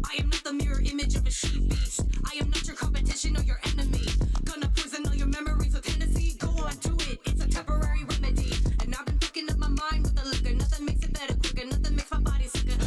I am not the mirror image of a she beast. I am not your competition or your enemy. Gonna poison all your memories with Hennessy. Go on, do it, it's a temporary remedy. And I've been fucking up my mind with the liquor. Nothing makes it better quicker, nothing makes my body sicker.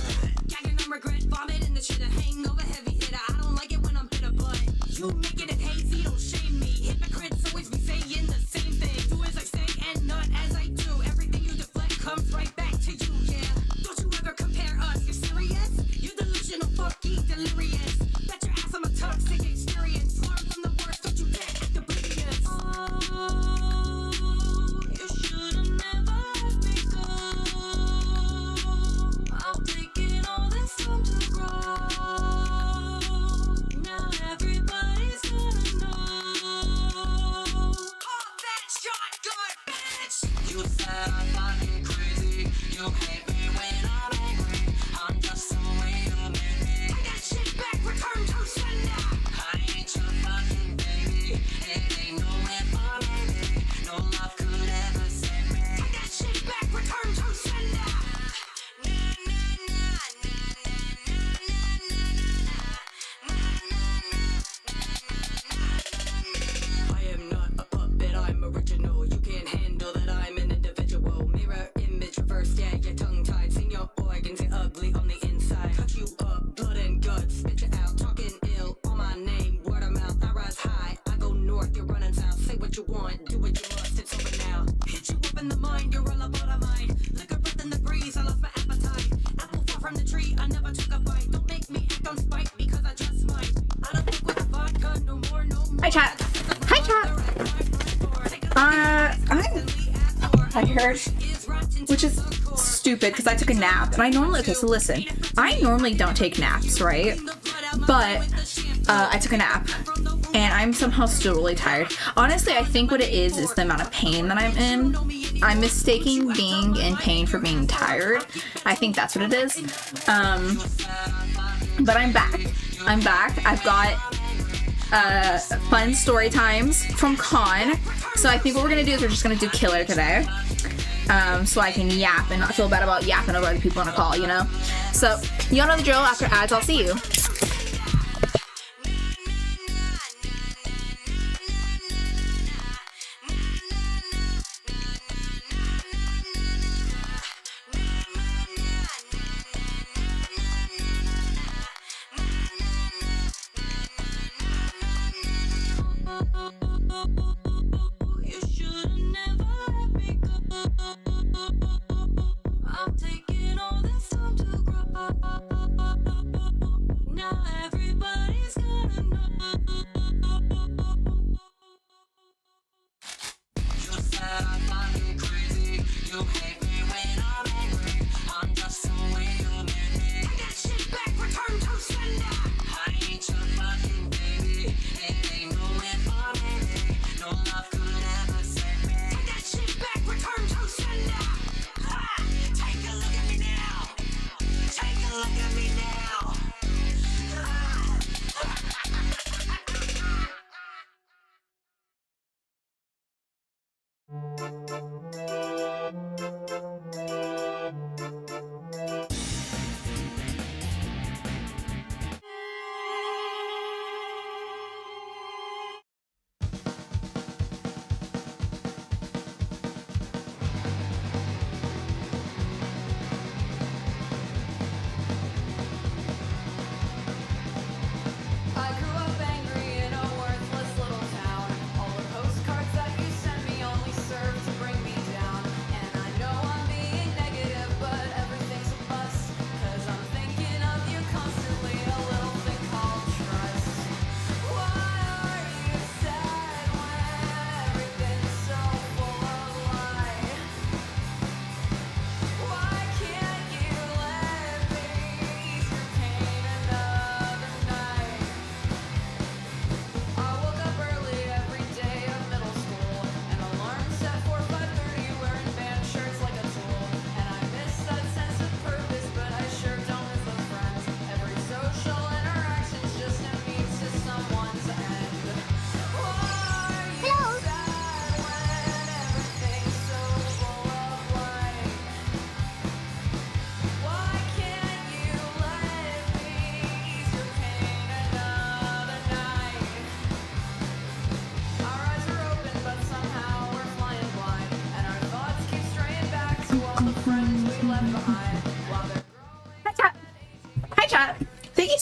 Gagging on regret, vomit in the shit. A hangover heavy hitter. I don't like it when I'm bitter, but you make it hazy, don't shame me. Hypocrites always be saying the same thing. Do as I say and not as I do. Everything you deflect comes right back to you, yeah. Don't you ever compare us, you're serious? You're delusional, fucking delirious. Bet your ass I'm a toxic experience. Learn from the worst, don't you get oblivious. Oh, you should've never let me go. I've taken all this time to grow. Now everybody's gonna know. Oh, that shotgun, bitch! You said I'm fucking crazy. You hate me when I'm angry. I'm just the way you made me. Take that shit back, return to sender. I ain't your fucking baby. It ain't no if or maybe. No love could ever save me. Take that shit back, return to sender. Na na na na na na na na na na na na na. I am not a puppet, I'm original. You can't handle that I'm an individual. Mirror image reverse, yeah, you're tongue-tied. Sing your organs, you're ugly on the inside. Cut you up, blood and guts, spit you out. Talking ill on my name, word of mouth. I rise high, I go north, you're running south. Say what you want, do what you must, it's over now. Hit you up in the mind, you're all about a mind. Liquor breath in the breeze, I lost my appetite. Apple fall from the tree, I never took a bite. Don't make me act on spite because I just might. I don't fuck with vodka no more, no more. Hi, chat. Hi, chat. I heard, which is stupid because I took a nap, and I normally, okay, so listen, I normally don't take naps, right? But I took a nap, and I'm somehow still really tired. Honestly, I think what it is the amount of pain that I'm in. I'm mistaking being in pain for being tired. I think that's what it is. But I'm back. I've got fun story times from con. So I think what we're gonna do is we're just gonna do killer today. So I can yap and not feel bad about yapping over other people on a call, you know? So y'all know the drill. After ads, I'll see you. You should've never let me go. I've taken all this time to grow. Now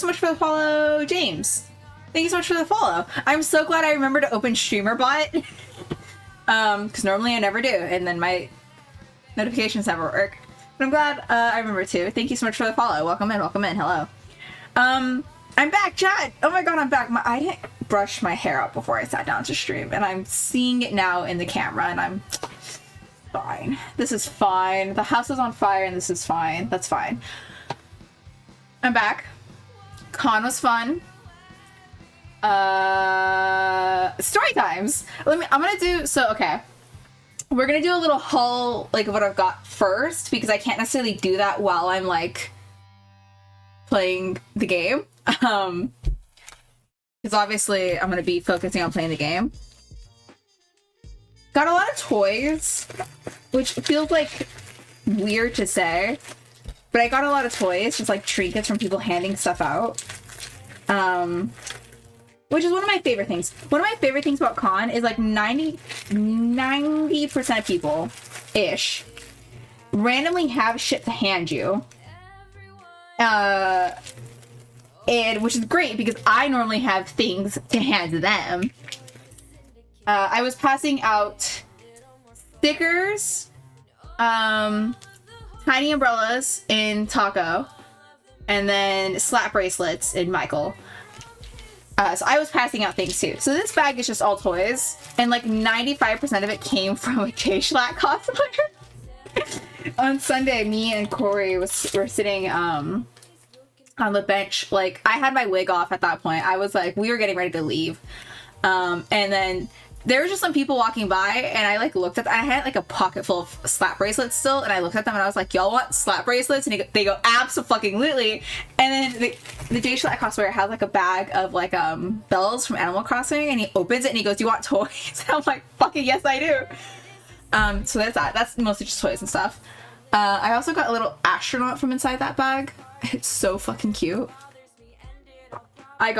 so much for the follow, James. Thank you so much for the follow. I'm so glad I remember to open StreamerBot. Because normally I never do, and then my notifications never work. But I'm glad I remember to. Thank you so much for the follow. Welcome in, hello. I'm back, chat! Oh my god, I'm back. I didn't brush my hair out before I sat down to stream, and I'm seeing it now in the camera, and I'm fine. This is fine. The house is on fire, and this is fine. That's fine. I'm back. Con was fun. Story times. I'm gonna do, okay. We're gonna do a little haul, like, of what I've got first, because I can't necessarily do that while I'm, like, playing the game. Because obviously I'm gonna be focusing on playing the game. Got a lot of toys, which feels, like, weird to say, but I got a lot of toys, just, like, trinkets from people handing stuff out. Which is one of my favorite things. One of my favorite things about con is like 90% of people-ish randomly have shit to hand you. And which is great because I normally have things to hand to them. I was passing out stickers, tiny umbrellas in Taco, and then slap bracelets in Michael. So I was passing out things too. So this bag is just all toys, and like 95% of it came from a J-Schlatt cosplayer. On Sunday, me and Corey were sitting on the bench. Like, I had my wig off at that point. I was like, we were getting ready to leave. And then there were just some people walking by, and I like looked at them. I had like a pocket full of slap bracelets still, and I looked at them and I was like, y'all want slap bracelets? And they go, absolutely. And then the J-Schlatt cosplayer has like a bag of like bells from Animal Crossing, and he opens it and he goes, do you want toys? And I'm like, fucking yes I do. So there's that. That's mostly just toys and stuff. I also got a little astronaut from inside that bag. It's so fucking cute. I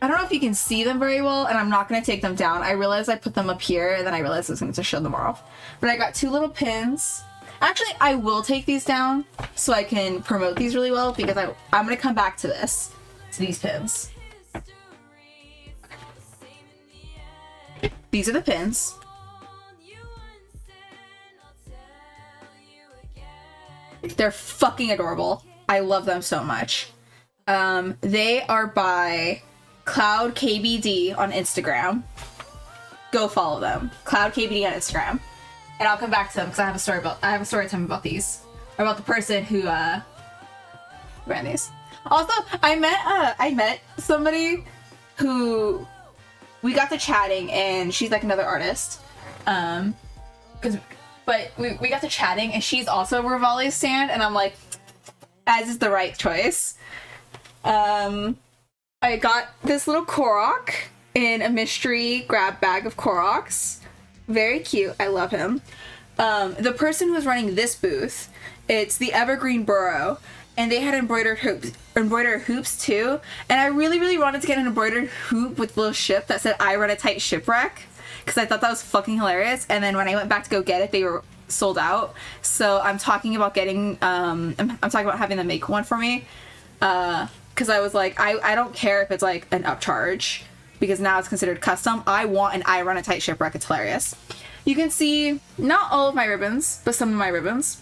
don't know if you can see them very well, and I'm not going to take them down. I realized I put them up here, and then I realized I was going to show them off. But I got two little pins. Actually, I will take these down so I can promote these really well, because I'm going to come back to these pins. These are the pins. They're fucking adorable. I love them so much. They are by Cloud KBD on Instagram. Go follow them. Cloud KBD on Instagram. And I'll come back to them because I have a story time about these. Or about the person who ran these. Also, I met somebody who we got to chatting, and she's like another artist. But we got to chatting, and she's also a Rivali stan, and I'm like, as is the right choice. I got this little Korok in a mystery grab bag of Koroks. Very cute. I love him. The person who was running this booth, it's the Evergreen Burrow, and they had embroidered hoops too. And I really, really wanted to get an embroidered hoop with a little ship that said, I run a tight shipwreck, because I thought that was fucking hilarious. And then when I went back to go get it, they were sold out. So I'm talking about getting, I'm talking about having them make one for me. Because I was like, I don't care if it's like an upcharge, because now it's considered custom. I want an I run a tight shipwreck. It's hilarious. You can see not all of my ribbons, but some of my ribbons.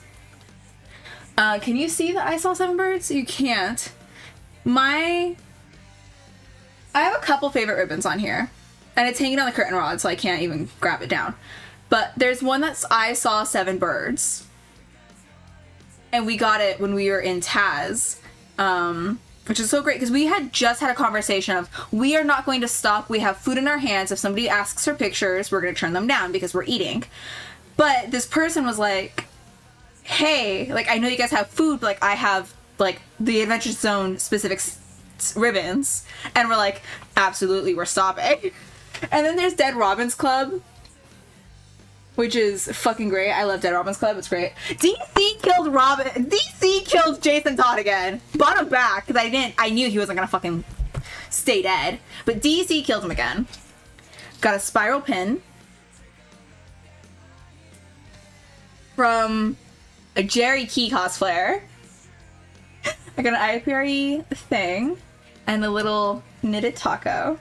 Can you see that I saw 7 birds? You can't. I have a couple favorite ribbons on here, and it's hanging on the curtain rod, so I can't even grab it down. But there's one that's I saw 7 birds, and we got it when we were in Taz. Which is so great, because we had just had a conversation of, we are not going to stop. We have food in our hands. If somebody asks for pictures, we're going to turn them down because we're eating. But this person was like, hey, like, I know you guys have food, but like, I have like the Adventure Zone specific ribbons. And we're like, absolutely, we're stopping. And then there's Dead Robins Club, which is fucking great. I love Dead Robins Club. It's great. DC killed DC killed Jason Todd again. Brought him back because I knew he wasn't gonna fucking stay dead. But DC killed him again. Got a spiral pin from a Jerry Key cosplayer. I got an IPRE thing, and a little knitted taco,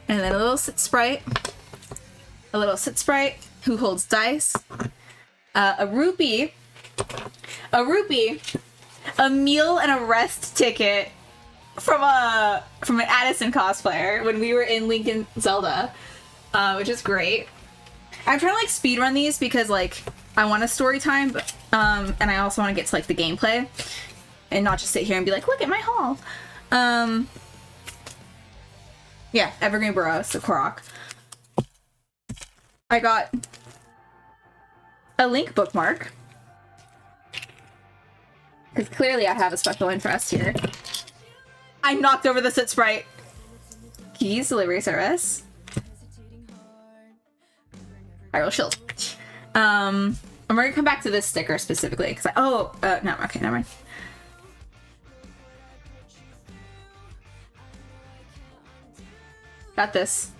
and then a little sit sprite, who holds dice, a rupee, a meal and a rest ticket from an Addison cosplayer when we were in Lincoln Zelda, which is great. I'm trying to like speed run these because like I want a story time, but, and I also want to get to like the gameplay and not just sit here and be like, look at my haul. Yeah, Evergreen Burrows, the Korok. I got a Link bookmark because clearly I have a special interest here. I knocked over the Sit Sprite. Keys delivery service. Viral shield. I'm gonna come back to this sticker specifically because no, okay, never mind. Got this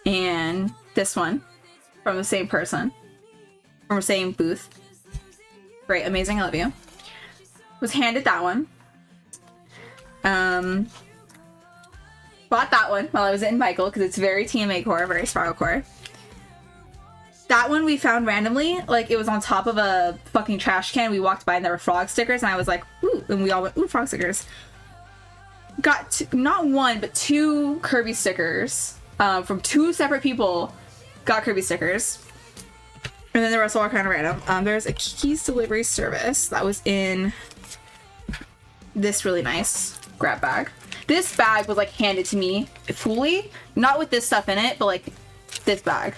and this one from the same person, from the same booth. Great, amazing, I love you. Was handed that one. Bought that one while I was in Michael because it's very TMA core, very Sparrow core. That one we found randomly, like it was on top of a fucking trash can. We walked by and there were frog stickers, and I was like, ooh, and we all went, ooh, frog stickers. Got not one but 2 Kirby stickers from 2 separate people. Got Kirby stickers, and then the rest all are kind of random. There's a Kiki's delivery service that was in this really nice grab bag. This bag was like handed to me fully, not with this stuff in it, but like this bag,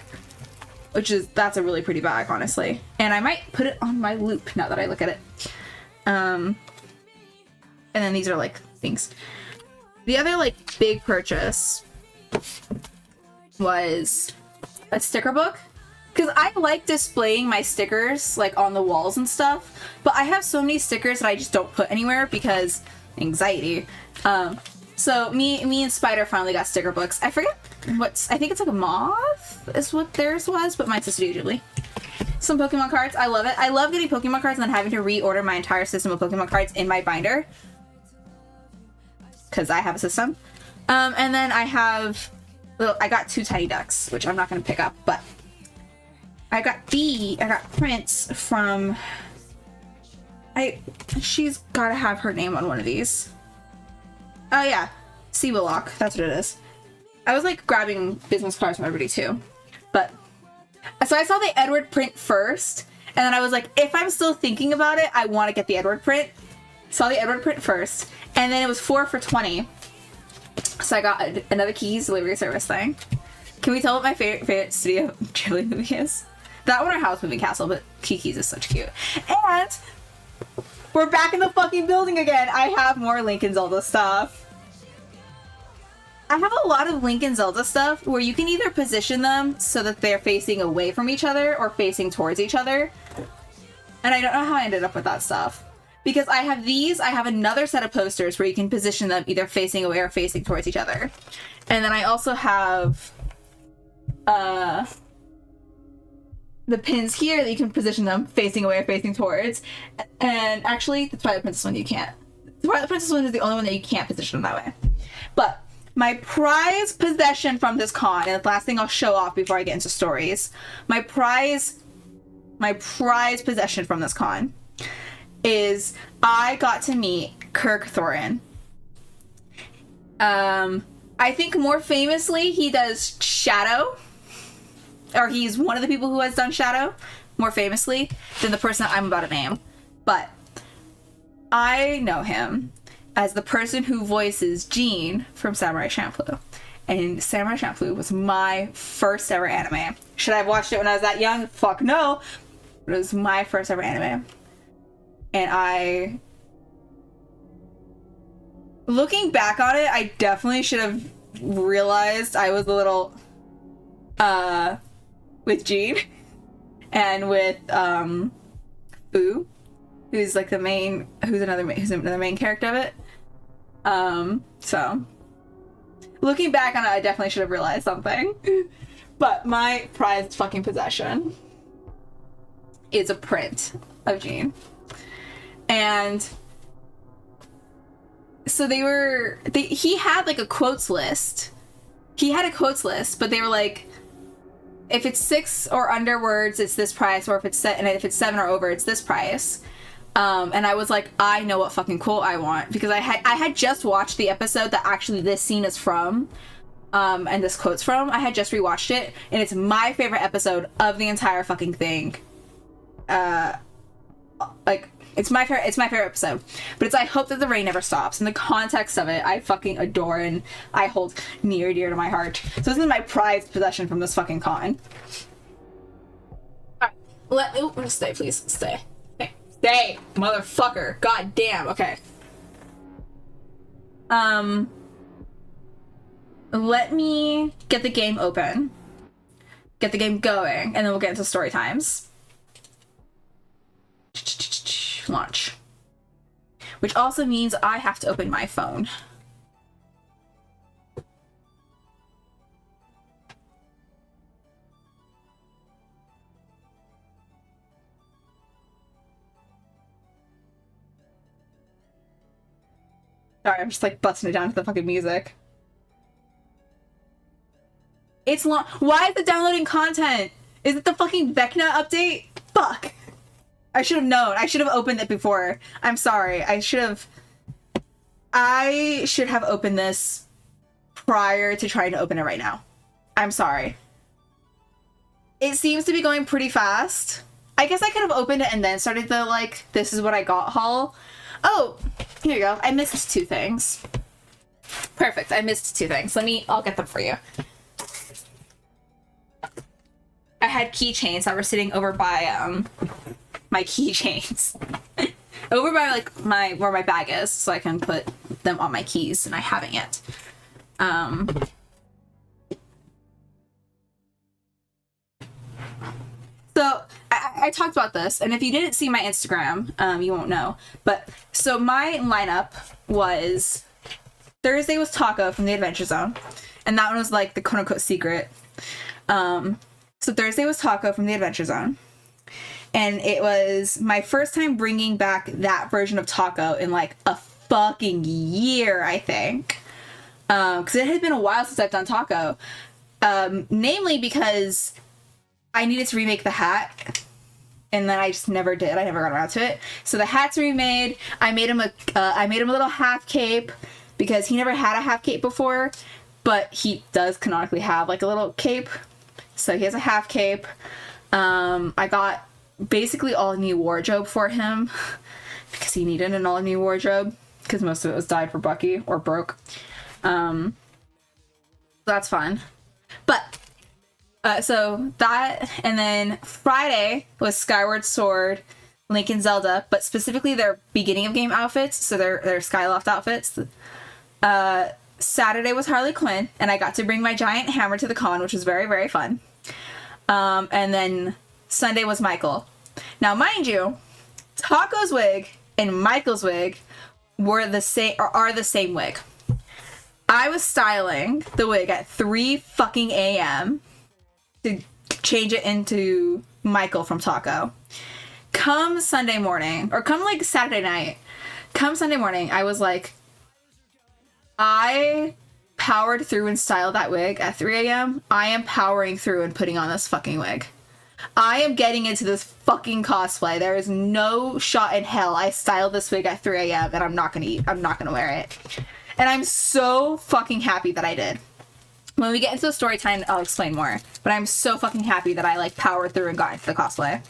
that's a really pretty bag, honestly. And I might put it on my loop now that I look at it. And then these are like things. The other like big purchase was a sticker book, because I like displaying my stickers like on the walls and stuff, but I have so many stickers that I just don't put anywhere because anxiety. So me and Spider finally got sticker books. I forget I think it's like a moth is what theirs was, but mine's just Ghibli. Some Pokemon cards. I love it. I love getting Pokemon cards and then having to reorder my entire system of Pokemon cards in my binder, because I have a system. And then I got 2 tiny ducks, which I'm not going to pick up, but I got prints from, she's got to have her name on one of these. Oh yeah, Seawillock, that's what it is. I was like grabbing business cards from everybody too, but so I saw the Edward print first, and then I was like, if I'm still thinking about it, I want to get the Edward print. Saw the Edward print first, and then it was 4 for $20. So I got another Keys delivery service thing. Can we tell what my favorite Studio Ghibli movie is? That one or House Moving Castle, but Kiki's is such cute. And we're back in the fucking building again. I have more Link and Zelda stuff. I have a lot of Link and Zelda stuff where you can either position them so that they're facing away from each other or facing towards each other. And I don't know how I ended up with that stuff. Because I have these, I have another set of posters where you can position them either facing away or facing towards each other. And then I also have the pins here that you can position them facing away or facing towards. And actually, the Twilight Princess one you can't. The Twilight Princess one is the only one that you can't position them that way. But my prized possession from this con, and the last thing I'll show off before I get into stories, my prized possession from this con is I got to meet Kirk Thorin. I think more famously he does Shadow, or he's one of the people who has done Shadow more famously than the person that I'm about to name. But I know him as the person who voices Jean from Samurai Champloo. And Samurai Champloo was my first ever anime. Should I have watched it when I was that young? Fuck no. But it was my first ever anime. And looking back on it, I definitely should have realized I was a little, with Jean and with, Boo, who's like who's another main character of it. So looking back on it, I definitely should have realized something. But my prized fucking possession is a print of Jean. And so he had like a quotes list. He had a quotes list, but they were like, if it's 6 or under words, it's this price, or if it's set, and if it's 7 or over, it's this price. And I was like, I know what fucking quote I want, because I had just watched the episode that actually this scene is from, and this quote's from. I had just rewatched it, and it's my favorite episode of the entire fucking thing. Like, it's my favorite episode. But it's I Hope That the Rain Never Stops. And the context of it, I fucking adore and I hold near and dear to my heart. So this is my prized possession from this fucking con. Alright, stay, please. Stay. Stay, motherfucker. God damn. Okay. Let me get the game open. Get the game going, and then we'll get into story times. Launch. Which also means I have to open my phone. Sorry, I'm just like busting it down to the fucking music. It's long. Why is it downloading content? Is it the fucking Vecna update? Fuck. I should have known. I should have opened it before. I'm sorry. I should have opened this prior to trying to open it right now. I'm sorry. It seems to be going pretty fast. I guess I could have opened it and then started the, like, this is what I got haul. Oh, here you go. I missed 2 things. Perfect. I missed 2 things. I'll get them for you. I had keychains that were sitting over by, my keychains. Over by, like, where my bag is, so I can put them on my keys, and I haven't yet. So, I talked about this, and if you didn't see my Instagram, you won't know. But, so my lineup was, Thursday was Taco from the Adventure Zone, and that one was, like, the quote-unquote secret. So Thursday was Taco from the Adventure Zone. And it was my first time bringing back that version of Taco in, like, a fucking year, I think. Because it had been a while since I've done Taco. Namely because I needed to remake the hat. And then I just never did. I never got around to it. So the hat's remade. I made him a little half cape. Because he never had a half cape before. But he does canonically have, like, a little cape. So he has a half cape. I got basically all new wardrobe for him because he needed an all new wardrobe because most of it was dyed for Bucky or broke. That's fun. But so that, and then Friday was Skyward Sword, Link and Zelda, but specifically their beginning of game outfits, so their Skyloft outfits. Saturday was Harley Quinn, and I got to bring my giant hammer to the con, which was very, very fun. And then Sunday was Michael. Now, mind you, Taco's wig and Michael's wig were the same, or are the same wig. I was styling the wig at 3 fucking a.m. to change it into Michael from Taco. Come Sunday morning, or come like Saturday night, come Sunday morning, I was like, I powered through and styled that wig at 3 a.m. I am powering through and putting on this fucking wig. I am getting into this fucking cosplay. There is no shot in hell I styled this wig at 3 a.m. and I'm not gonna wear it. And I'm so fucking happy that I did. When we get into the story time, I'll explain more. But I'm so fucking happy that I, like, powered through and got into the cosplay.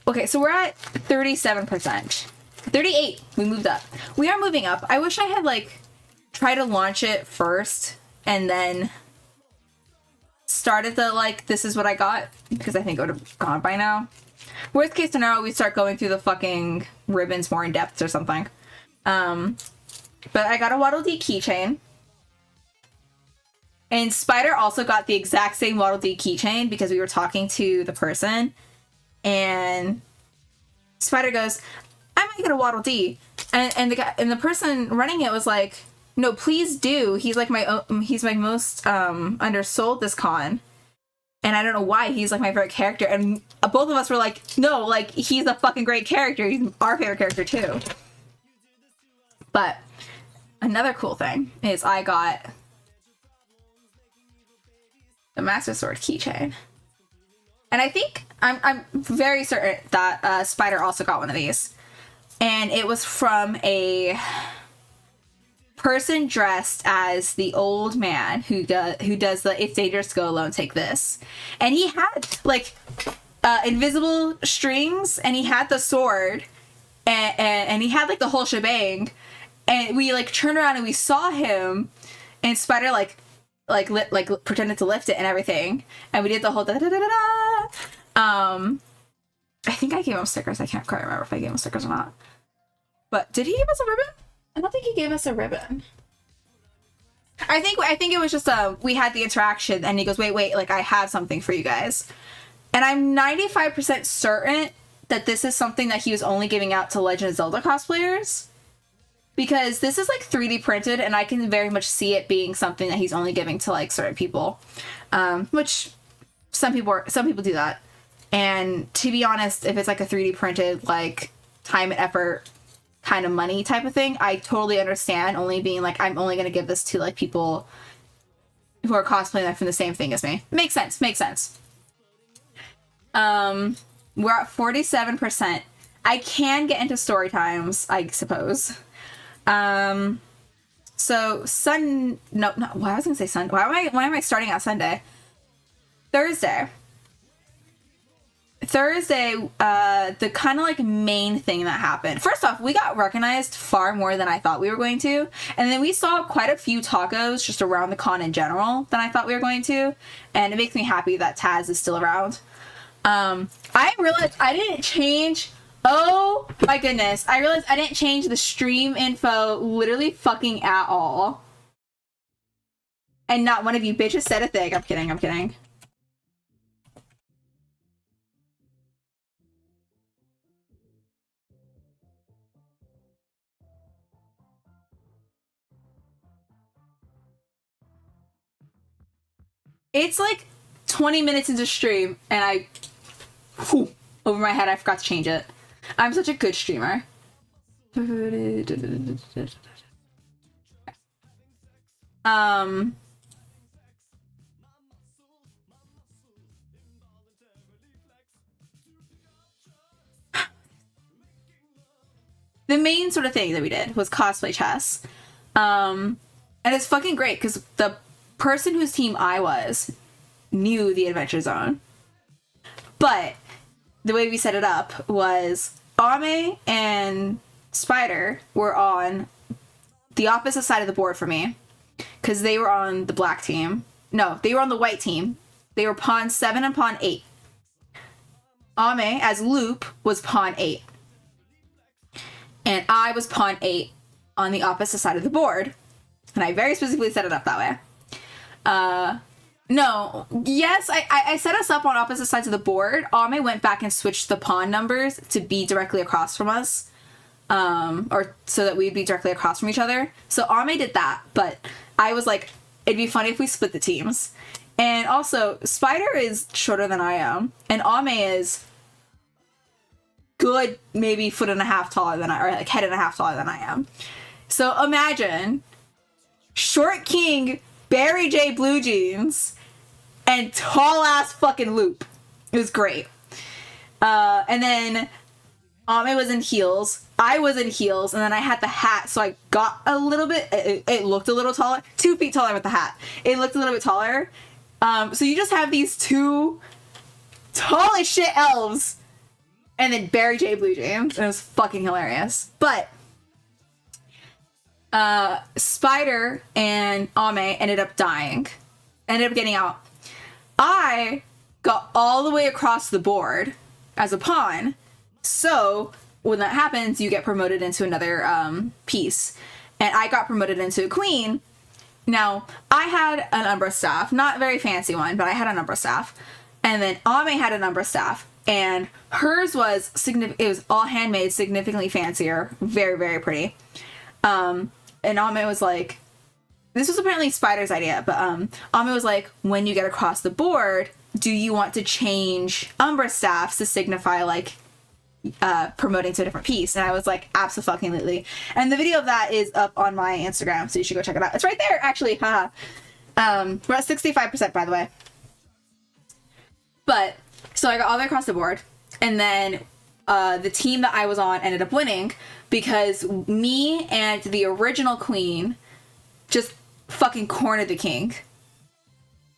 Okay, so we're at 37%. 38. We moved up. We are moving up. I wish I had, like, tried to launch it first and then started the, like, this is what I got, because I think it would have gone by now. Worst case scenario, we start going through the fucking ribbons more in depth or something. But I got a Waddle Dee keychain. And Spider also got the exact same Waddle Dee keychain because we were talking to the person. And Spider goes, I might get a Waddle Dee. And the guy, and the person running it was like, no, please do. He's like he's my most undersold this con. And I don't know why. He's like my favorite character. And both of us were like, no, like, he's a fucking great character. He's our favorite character too. But another cool thing is I got the Master Sword keychain. And I think, I'm very certain that Spider also got one of these. And it was from a person dressed as the old man who does the "It's dangerous to go alone, take this." And he had like invisible strings, and he had the sword, and he had like the whole shebang. And we like turned around and we saw him, and Spider like pretended to lift it and everything, and we did the whole da da da da da. I think I gave him stickers. I can't quite remember if I gave him stickers or not. But did he give us a ribbon? I don't think he gave us a ribbon. I think it was just we had the interaction, and he goes, wait, like I have something for you guys. And I'm 95% certain that this is something that he was only giving out to Legend of Zelda cosplayers. Because this is like 3D printed, and I can very much see it being something that he's only giving to like certain people. Which some people do that. And to be honest, if it's like a 3D printed, like time and effort kind of money type of thing, I totally understand only being like, I'm only going to give this to like people who are cosplaying from the same thing as me. Makes sense. We're at 47%. I can get into story times, I suppose. So why was I gonna say Sunday? Why am I starting out Sunday? Thursday, the kind of like main thing that happened. First off, we got recognized far more than I thought we were going to. And then we saw quite a few tacos just around the con in general than I thought we were going to. And it makes me happy that Taz is still around. I realized I didn't change. Oh my goodness. I realized I didn't change the stream info literally fucking at all. And not one of you bitches said a thing. I'm kidding. It's like 20 minutes into stream, and over my head, I forgot to change it. I'm such a good streamer. The main sort of thing that we did was cosplay chess. And it's fucking great because the person whose team I was knew the Adventure Zone. But the way we set it up was Ame and Spider were on the opposite side of the board for me because they were on the black team. No, they were on the white team. They were pawn 7 and pawn 8. Ame, as Loop, was pawn 8. And I was pawn 8 on the opposite side of the board. And I very specifically set it up that way. I set us up on opposite sides of the board. Ame went back and switched the pawn numbers to be directly across from us. Or so that we'd be directly across from each other. So Ame did that, but I was like, it'd be funny if we split the teams. And also, Spider is shorter than I am, and Ame is good, maybe foot and a half taller than I, or like head and a half taller than I am. So imagine short king, Barry J blue jeans, and tall ass fucking Loop. It was great. And then Ame was in heels. I was in heels, and then I had the hat, so I got a little bit, it looked a little taller. 2 feet taller with the hat. It looked a little bit taller. So you just have these two tall as shit elves, and then Barry J blue jeans. It was fucking hilarious. But Spider and Ame ended up dying. Ended up getting out. I got all the way across the board as a pawn. So when that happens, you get promoted into another piece. And I got promoted into a queen. Now, I had an Umbra staff. Not a very fancy one, but I had an Umbra staff. And then Ame had an Umbra staff. And hers was it was all handmade, significantly fancier. Very, very pretty. And Ame was like, this was apparently Spider's idea, but Ame was like, when you get across the board, do you want to change Umbra staffs to signify like promoting to a different piece. And I was like, absolutely. And the video of that is up on my Instagram, so you should go check it out. It's right there, actually. Haha. We're at 65%, by the way. But so I got all the way across the board, and then the team that I was on ended up winning because me and the original queen just fucking cornered the king.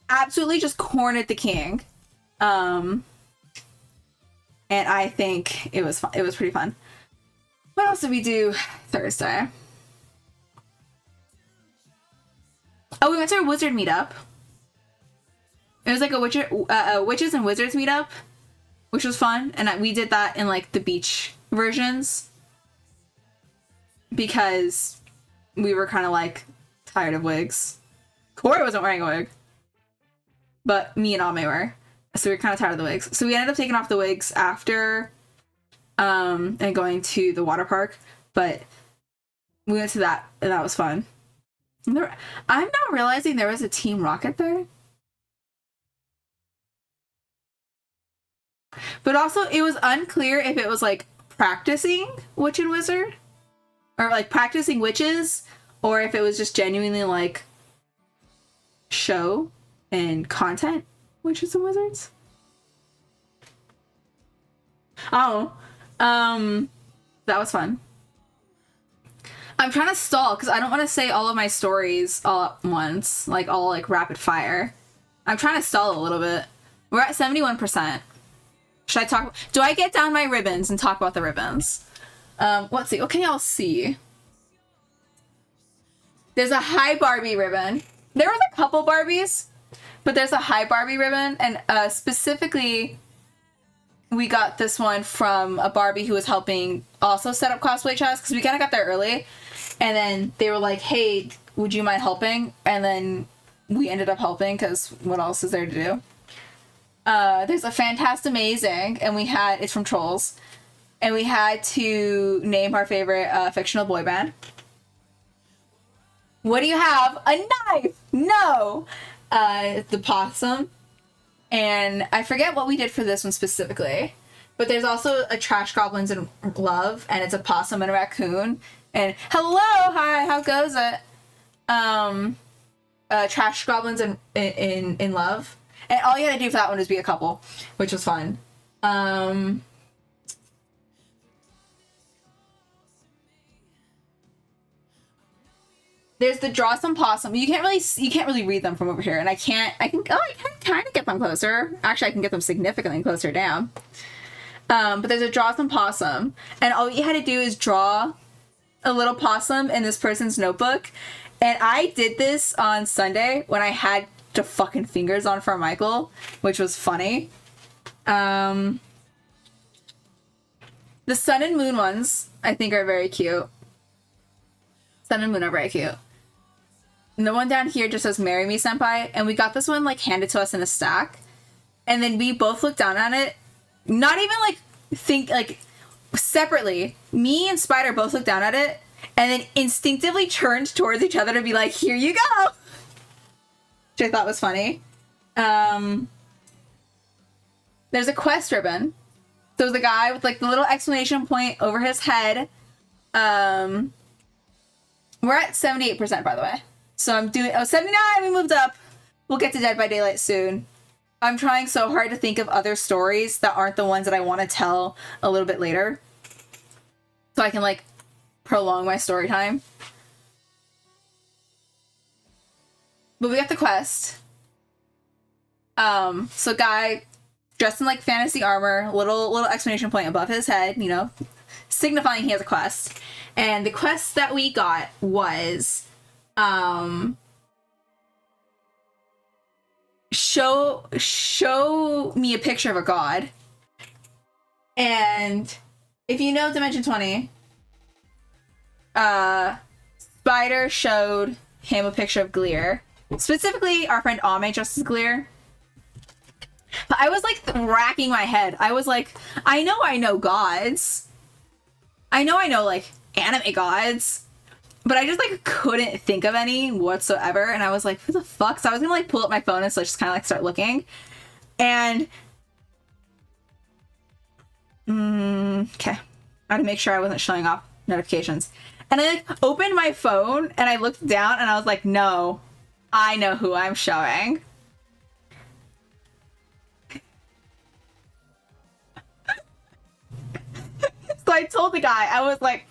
Absolutely just cornered the king. And I think it was fun. It was pretty fun. What else did we do Thursday? Oh, we went to a wizard meetup. It was like a witches and wizards meetup, which was fun. And we did that in like the beach versions because we were kind of like tired of wigs. Corey wasn't wearing a wig, but me and Ame were. So we were kind of tired of the wigs. So we ended up taking off the wigs after and going to the water park. But we went to that, and that was fun. I'm now realizing there was a Team Rocket there. But also, it was unclear if it was, like, practicing Witch and Wizard. Or, like, practicing witches. Or if it was just genuinely, like, show and content Witches and Wizards. Oh. That was fun. I'm trying to stall because I don't want to say all of my stories all at once, like all like rapid fire. I'm trying to stall a little bit. We're at 71%. Should I talk? Do I get down my ribbons and talk about the ribbons? Let's see. What can y'all see? There's a high Barbie ribbon. There was a couple Barbies, but there's a high Barbie ribbon, and specifically, we got this one from a Barbie who was helping also set up cosplay chats because we kind of got there early. And then they were like, hey, would you mind helping? And then we ended up helping because what else is there to do? There's a Fantastamazing, and it's from Trolls. And we had to name our favorite fictional boy band. What do you have? A knife! No! The possum. And I forget what we did for this one specifically. But there's also a Trash Goblins in Love, and it's a possum and a raccoon. And hello, hi, how goes it? Trash Goblins in Love. And all you had to do for that one was be a couple, which was fun. There's the Draw Some Possum. You can't really read them from over here, and I can kind of get them closer. Actually, I can get them significantly closer down. But there's a Draw Some Possum, and all you had to do is draw a little possum in this person's notebook. And I did this on Sunday when I had to fucking fingers on for Michael, which was funny. The Sun and Moon ones, I think, are very cute. Sun and Moon are very cute. And the one down here just says, Marry Me, Senpai. And we got this one, like, handed to us in a stack. And then we both looked down on it. Not even, separately. Me and Spider both looked down at it. And then instinctively turned towards each other to be like, here you go! Which I thought was funny. There's a quest ribbon. So the guy with, like, the little exclamation point over his head. We're at 78%, by the way. So I'm doing... Oh, 79! We moved up! We'll get to Dead by Daylight soon. I'm trying so hard to think of other stories that aren't the ones that I want to tell a little bit later. So I can, like, prolong my story time. But we got the quest. So guy dressed in, like, fantasy armor, little exclamation point above his head, you know, signifying he has a quest. And the quest that we got was, show me a picture of a god. And if you know Dimension 20, Spider showed him a picture of Gleer. Specifically, our friend Ame dressed as Gleer. But I was, like, racking my head. I was like, I know gods. I know, like, anime gods. But I just, like, couldn't think of any whatsoever. And I was like, who the fuck? So I was gonna, like, pull up my phone and so just kind of, like, start looking. And Okay. I had to make sure I wasn't showing off notifications. And I like opened my phone and I looked down and I was like, no, I know who I'm showing. So I told the guy, I was like,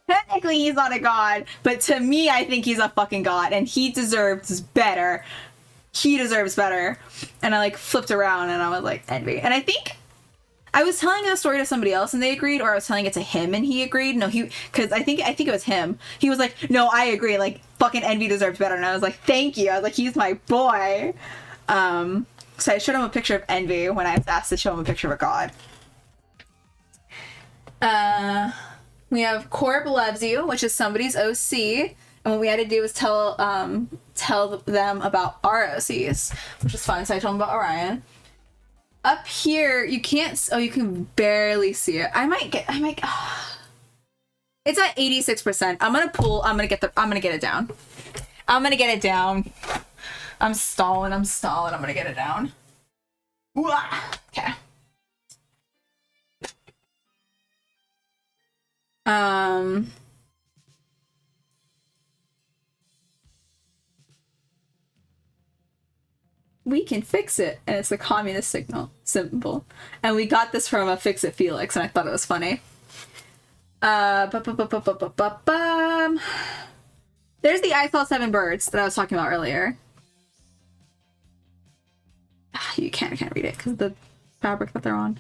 technically he's not a god, but to me, I think he's a fucking god and he deserves better. He deserves better. And I like flipped around and I was like, envy. And I think I was telling a story to somebody else and they agreed, or I was telling it to him and he agreed. No, because I think it was him. He was like, no, I agree. Like, fucking Envy deserves better. And I was like, thank you. I was like, he's my boy. So I showed him a picture of Envy when I was asked to show him a picture of a god. We have Corp Loves You, which is somebody's OC. And what we had to do was tell them about our OCs, which was fun. So I told them about Orion. Up here, you can't. Oh, you can barely see it. I might get. It's at 86%. I'm gonna get it down. I'm gonna get it down. I'm stalling. I'm gonna get it down. Okay. We can fix it, and it's a communist symbol. And we got this from a Fix It Felix, and I thought it was funny. There's the I Saw 7 Birds that I was talking about earlier. You can't read it because of the fabric that they're on.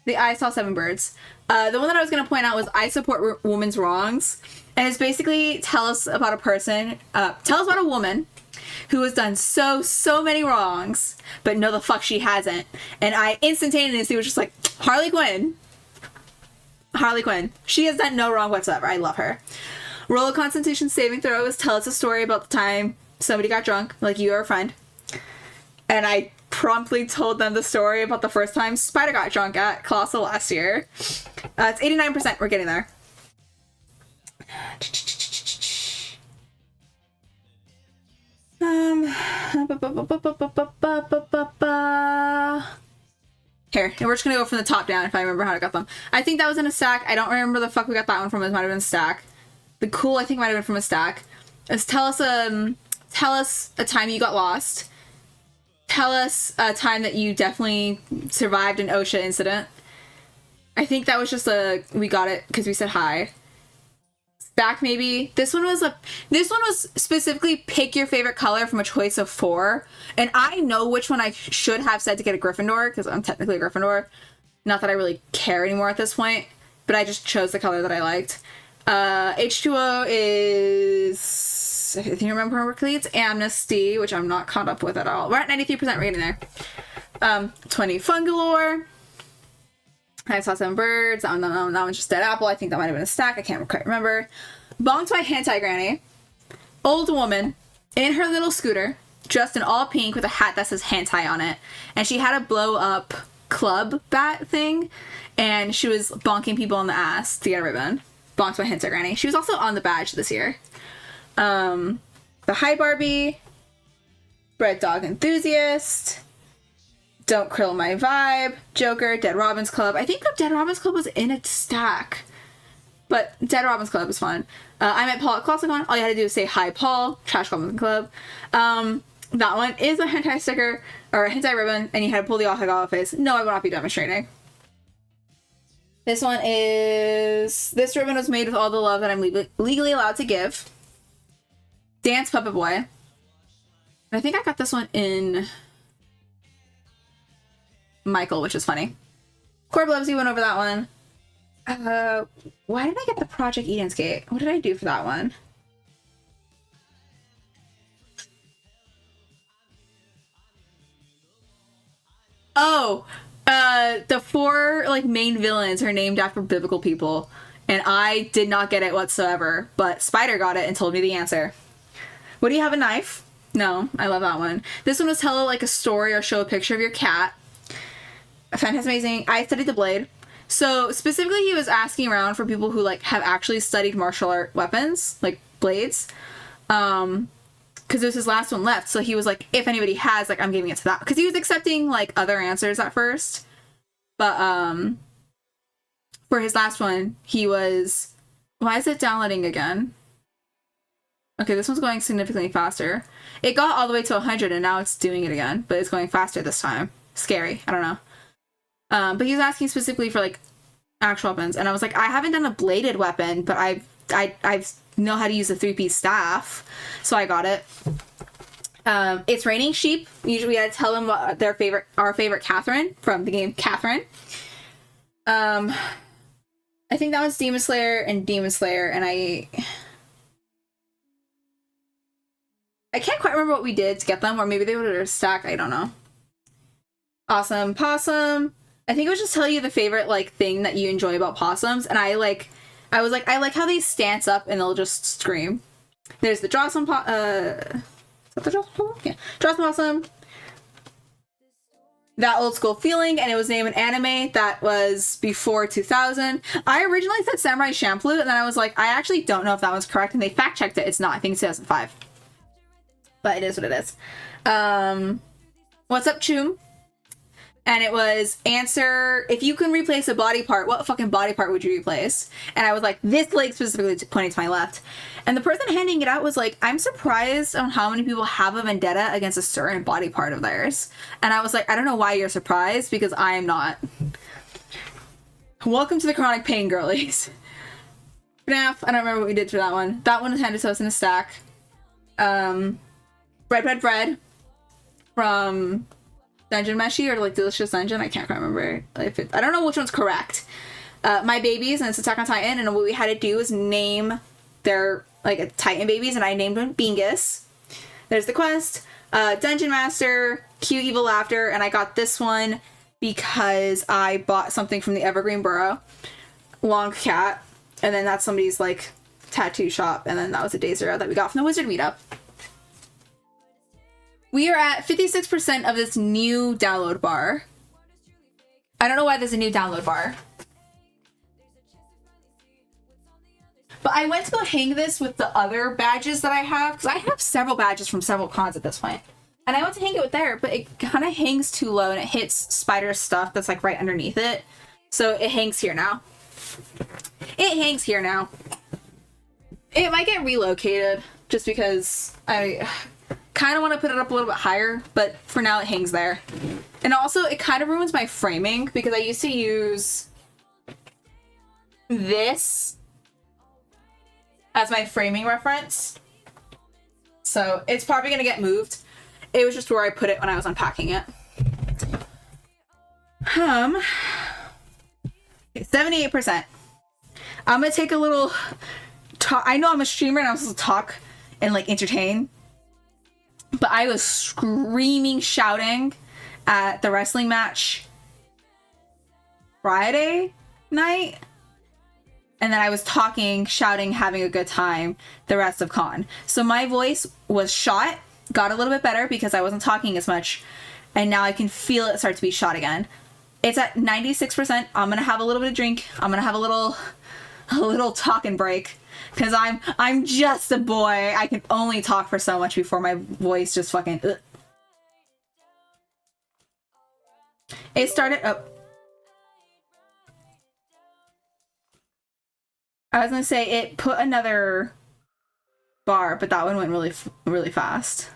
The I Saw 7 Birds. The one that I was going to point out was I Support Women's Wrongs. And it's basically tell us about a woman who has done so many wrongs, but no the fuck she hasn't. And I instantaneously was just like, Harley Quinn. She has done no wrong whatsoever. I love her. Roll a Constitution saving throw is tell us a story about the time somebody got drunk, like you or a friend. And I promptly told them the story about the first time Spider got drunk at Colossal last year. It's 89%. We're getting there. Here, and we're just gonna go from the top down if I remember how I got them. I think that was in a stack. I don't remember the fuck we got that one from. It might have been a stack. The cool, I think, might have been from a stack. Is tell us a time you got lost. Tell us a time that you definitely survived an OSHA incident. I think that was just we got it because we said hi. Stack maybe. This one was specifically pick your favorite color from a choice of 4. And I know which one I should have said to get a Gryffindor because I'm technically a Gryffindor. Not that I really care anymore at this point, but I just chose the color that I liked. H2O is, if you remember correctly, it's Amnesty, which I'm not caught up with at all. We're at 93% rating there. 20 Fun Galore. I Saw 7 Birds. That one's just Dead Apple. I think that might have been a stack. I can't quite remember. Bonked by Hentai Granny. Old woman in her little scooter, dressed in all pink with a hat that says hentai on it. And she had a blow up club bat thing. And she was bonking people on the ass to get a ribbon. Bonked by Hentai Granny. She was also on the badge this year. The Hi Barbie. Bread Dog Enthusiast. Don't Krill My Vibe, Joker, Dead Robins Club. I think the Dead Robins Club was in a stack. But Dead Robins Club is fun. I met Paul at ClassicCon. All you had to do was say, hi, Paul. Trash Goblin Club. That one is a hentai sticker, or a hentai ribbon, and you had to pull the Ahagawa face. No, I will not be demonstrating. This one is... This ribbon was made with all the love that I'm legally allowed to give. Dance Puppet Boy. And I think I got this one in... Michael, which is funny. Corb Loves You went over that one. Why did I get the Project Eden's Gate? What did I do for that one? Oh, the 4 like main villains are named after biblical people, and I did not get it whatsoever. But Spider got it and told me the answer. What do you have, a knife? No, I love that one. This one was tell like a story or show a picture of your cat. Fantastic, amazing. I studied the blade. So specifically he was asking around for people who like have actually studied martial art weapons, like blades. Because there's his last one left. So he was like, if anybody has, like, I'm giving it to that. Because he was accepting like other answers at first. But for his last one, he was... Why is it downloading again? Okay, this one's going significantly faster. It got all the way to 100 and now it's doing it again, but it's going faster this time. Scary. I don't know. But he was asking specifically for like actual weapons, and I was like, I haven't done a bladed weapon, but I know how to use a 3-piece staff, so I got it. It's raining sheep. Usually we gotta tell them what our favorite Catherine from the game Catherine. I think that was Demon Slayer and Demon Slayer, and I can't quite remember what we did to get them, or maybe they would have stacked, I don't know. Awesome Possum. I think it was just tell you the favorite like thing that you enjoy about possums, and I was like, I like how they stance up and they'll just scream. There's the Jocelyn is that the Jocelyn Possum? Yeah. Jocelyn Possum. That old school feeling, and it was named an anime that was before 2000. I originally said Samurai Champloo, and then I was like, I actually don't know if that was correct, and they fact checked it. It's not. I think it's 2005. But it is what it is. What's up, Choom? And it was answer, if you can replace a body part, what fucking body part would you replace? And I was like, this leg specifically pointing to my left. And the person handing it out was like, I'm surprised on how many people have a vendetta against a certain body part of theirs. And I was like, I don't know why you're surprised, because I am not. Welcome to the chronic pain, girlies. FNAF, I don't remember what we did for that one. That one was handed to us in a stack. Bread from Dungeon Meshi, or like Delicious Dungeon. I can't quite remember if it, I don't know which one's correct. My babies, and it's Attack on Titan, and what we had to do was name their like Titan babies, and I named them Bingus. There's the quest. Dungeon Master, Cute Evil Laughter, and I got this one because I bought something from the Evergreen Burrow. Long Cat, and then that's somebody's like tattoo shop, and then that was a Day Zero that we got from the Wizard Meetup. We are at 56% of this new download bar. I don't know why there's a new download bar. But I went to go hang this with the other badges that I have, because I have several badges from several cons at this point. And I went to hang it with there, but it kind of hangs too low and it hits spider stuff that's like right underneath it. So it hangs here now. It hangs here now. It might get relocated just because I kind of want to put it up a little bit higher, but for now it hangs there. And also it kind of ruins my framing because I used to use this as my framing reference. So it's probably going to get moved. It was just where I put it when I was unpacking it. 78%. I'm going to take a little talk. I know I'm a streamer and I'm supposed to talk and like entertain, but I was screaming, shouting at the wrestling match Friday night. And then I was talking, shouting, having a good time the rest of con. So my voice was shot, got a little bit better because I wasn't talking as much. And now I can feel it start to be shot again. It's at 96%. I'm going to have a little bit of drink. I'm going to have a little talking break. Because I'm just a boy. I can only talk for so much before my voice just fucking... Ugh. It started... Oh. I was going to say it put another bar, but that one went really fast.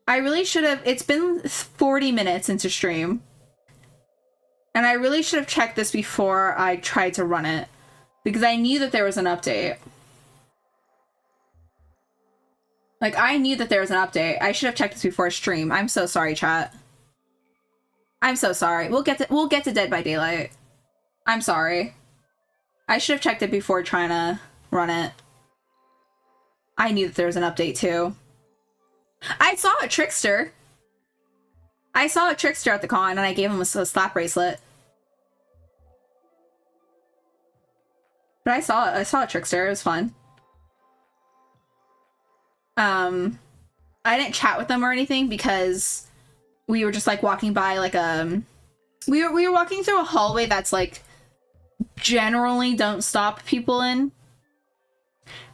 I really should have... It's been 40 minutes into stream. And I really should have checked this before I tried to run it. Because I knew that there was an update. Like, I knew that there was an update. I should have checked this before stream. I'm so sorry, chat. I'm so sorry. We'll get to Dead by Daylight. I'm sorry. I should have checked it before trying to run it. I knew that there was an update, too. I saw a Trickster. I saw a Trickster at the con, and I gave him a slap bracelet. But I saw a Trickster. It was fun. I didn't chat with them or anything because we were just like walking by like we were walking through a hallway that's like generally don't stop people in.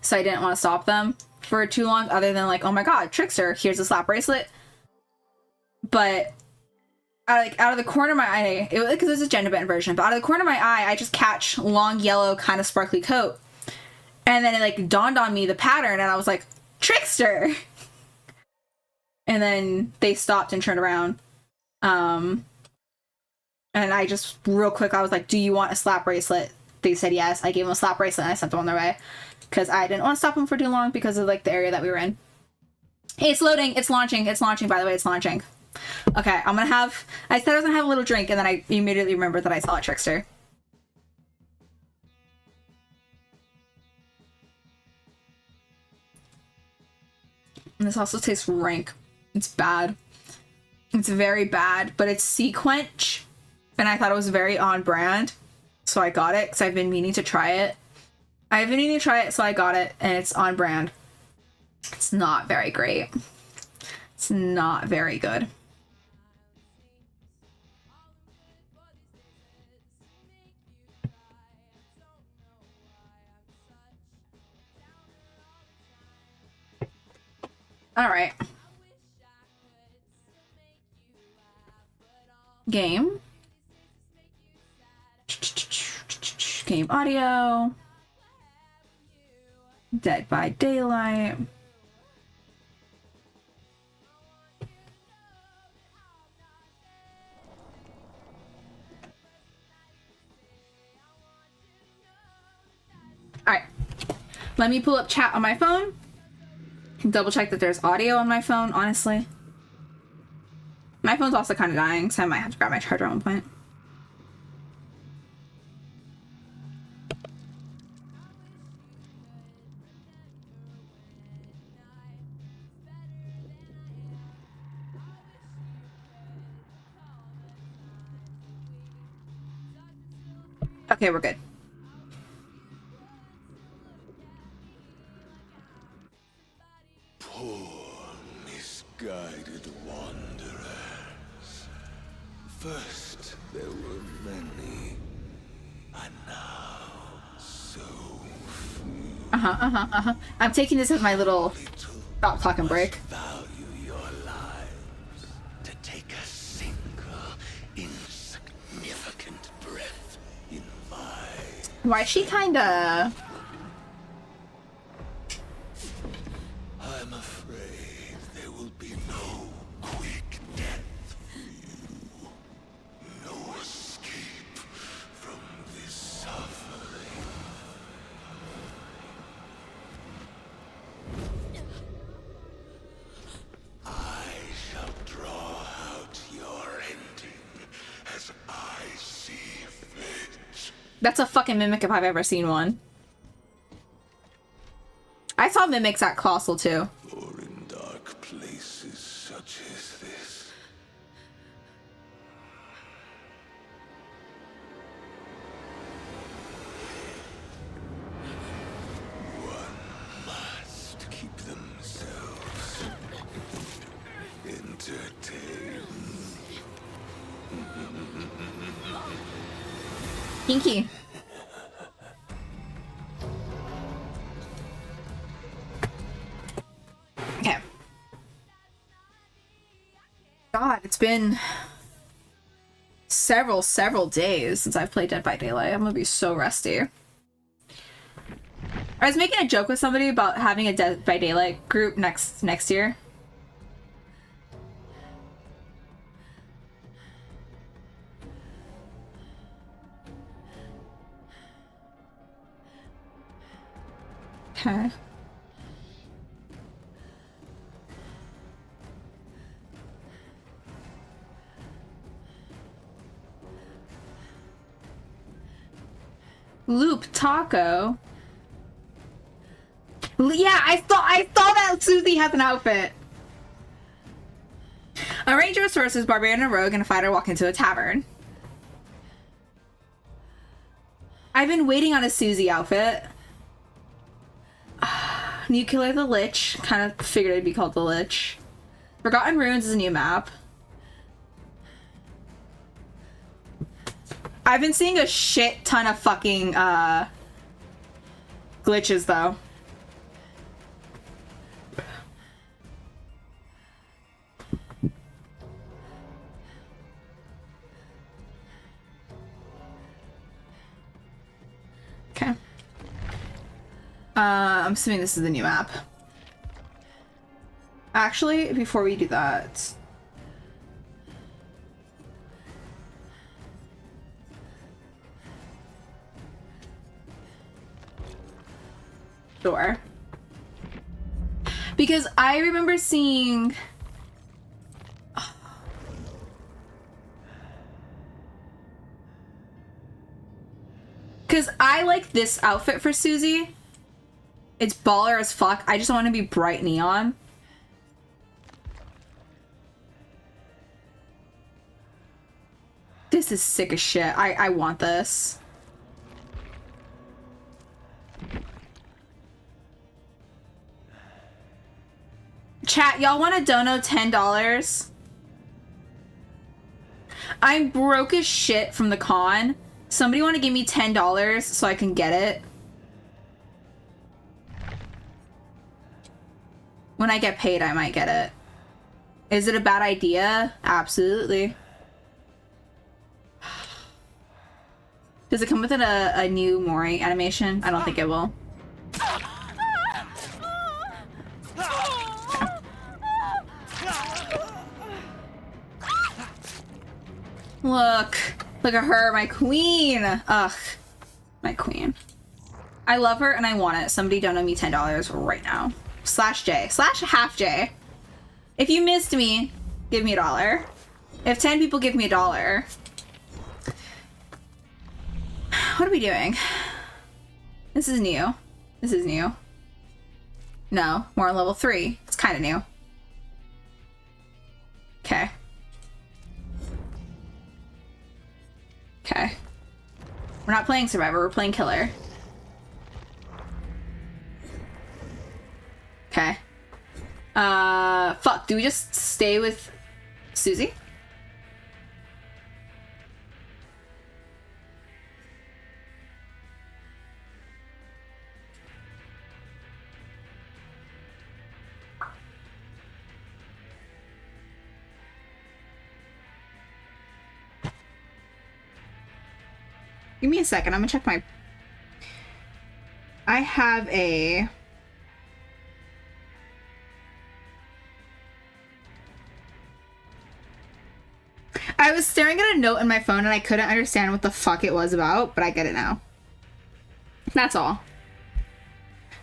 So I didn't want to stop them for too long, other than like, oh my god, Trickster, here's a slap bracelet. but out of the corner of my eye, because it was a gender bent version, but out of the corner of my eye, I just catch long yellow kind of sparkly coat. And then it like dawned on me the pattern, and I was like, trickster! And then they stopped and turned around. And I just, real quick, I was like, do you want a slap bracelet? They said yes. I gave them a slap bracelet and I sent them on their way. Because I didn't want to stop them for too long because of like the area that we were in. Hey, it's loading. It's launching. It's launching, by the way. It's launching. Okay, I'm gonna have... I said I was gonna have a little drink, and then I immediately remembered that I saw a trickster. And this also tastes rank. It's bad. It's very bad, but it's sea quench, and I thought it was very on brand, so I got it, because I've been meaning to try it. I've been meaning to try it, so I got it, and it's on brand. It's not very great. It's not very good. All right. Game. Game audio. Dead by Daylight. All right. Let me pull up chat on my phone. Double check that there's audio on my phone, honestly. My phone's also kind of dying, so I might have to grab my charger at one point. Okay, we're good. Misguided wanderers. First there were many, and now so few. I'm taking this as my little stop talking break. Value your lives to take a single insignificant breath in my... Why is she kinda... I'm afraid there will be no quick death for you. No escape from this suffering. I shall draw out your ending as I see fit. That's a fucking mimic if I've ever seen one. I saw mimics at Colossal too. Or in dark places such as this. One must keep themselves entertained. Kinky. Okay. God, it's been several days since I've played Dead by Daylight. I'm gonna be so rusty. I was making a joke with somebody about having a Dead by Daylight group next year. Okay. Loop Taco. Yeah, I saw that Susie has an outfit. A ranger of sources, barbarian and rogue, and a fighter walk into a tavern. I've been waiting on a Susie outfit. Nuclear the Lich. Kind of figured it'd be called the Lich. Forgotten Ruins is a new map. I've been seeing a shit ton of fucking glitches though. I'm assuming this is the new map. Actually, before we do that... Sure. Because I remember seeing... Because I like this outfit for Susie. It's baller as fuck. I just want to be bright neon. This is sick as shit. I want this. Chat, y'all want to dono $10? I'm broke as shit from the con. Somebody want to give me $10 so I can get it? When I get paid, I might get it. Is it a bad idea? Absolutely. Does it come with a new Mori animation? I don't think it will. Look at her, my queen. Ugh, my queen. I love her and I want it. Somebody donate me $10 right now. /J, /half J. If you missed me, give me $1. If 10 people give me $1. What are we doing? This is new. This is new. No, we're on level 3. It's kind of new. Okay. Okay. We're not playing Survivor, we're playing Killer. Okay. Fuck, do we just stay with Susie? Give me a second, I'm gonna check my... I have a... I was staring at a note in my phone and I couldn't understand what the fuck it was about, but I get it now. That's all.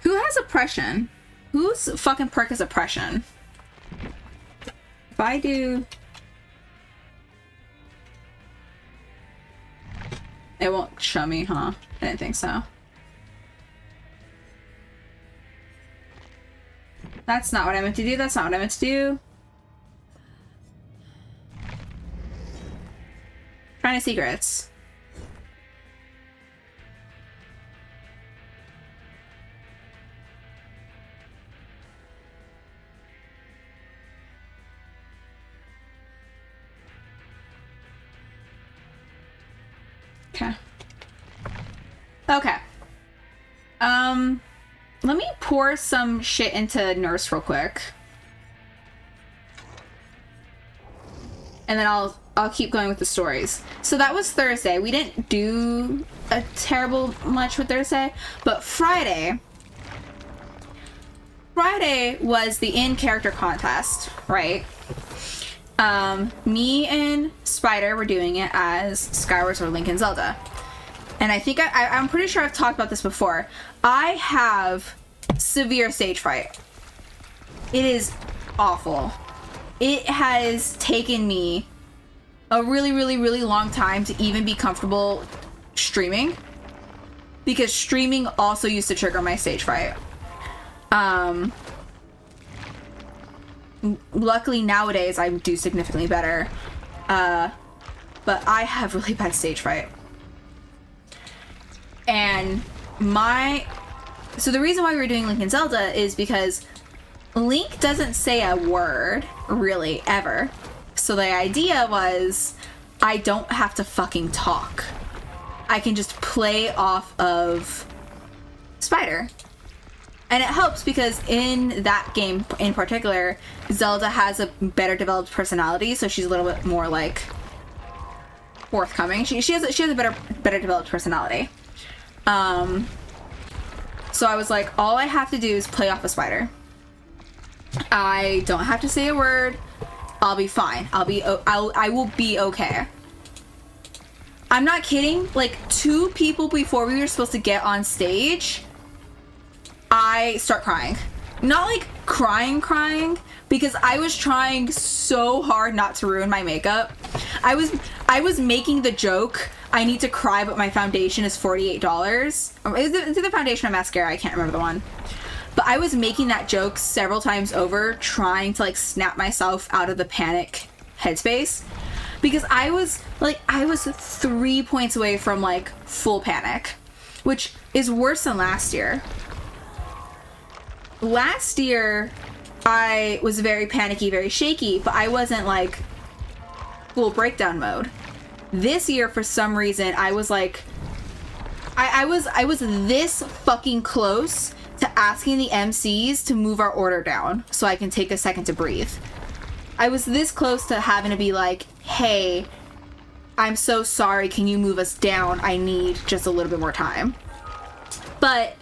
Who has oppression? Whose fucking perk is oppression? If I do... It won't show me, huh? I didn't think so. That's not what I meant to do. That's not what I meant to do. Trying to secrets. Okay. Okay. Let me pour some shit into Nurse real quick. And then I'll keep going with the stories. So that was Thursday. We didn't do a terrible much with Thursday, but Friday was the in-character contest, right? Me and Spider were doing it as Skyward Sword Link and Zelda. And I think I'm pretty sure I've talked about this before. I have severe stage fright. It is awful. It has taken me a really, really, really long time to even be comfortable streaming. Because streaming also used to trigger my stage fright. Luckily nowadays I do significantly better. But I have really bad stage fright. And so the reason why we were doing Link and Zelda is because Link doesn't say a word, really, ever. So the idea was, I don't have to fucking talk. I can just play off of Spider. And it helps because in that game in particular, Zelda has a better developed personality, so she's a little bit more, like, forthcoming. She has a better developed personality. So I was like, all I have to do is play off a spider. I don't have to say a word. I'll be fine. I will be okay. I'm not kidding. Like 2 people before we were supposed to get on stage, I start crying. Not like crying, because I was trying so hard not to ruin my makeup. I was making the joke, I need to cry, but my foundation is $48. Is it the foundation or mascara? I can't remember the one. But I was making that joke several times over, trying to like snap myself out of the panic headspace. Because I was 3 points away from like full panic, which is worse than last year. Last year, I was very panicky, very shaky, but I wasn't like full breakdown mode. This year, for some reason, I was like, I was this fucking close to asking the MCs to move our order down so I can take a second to breathe. I was this close to having to be like, hey, I'm so sorry, can you move us down? I need just a little bit more time. But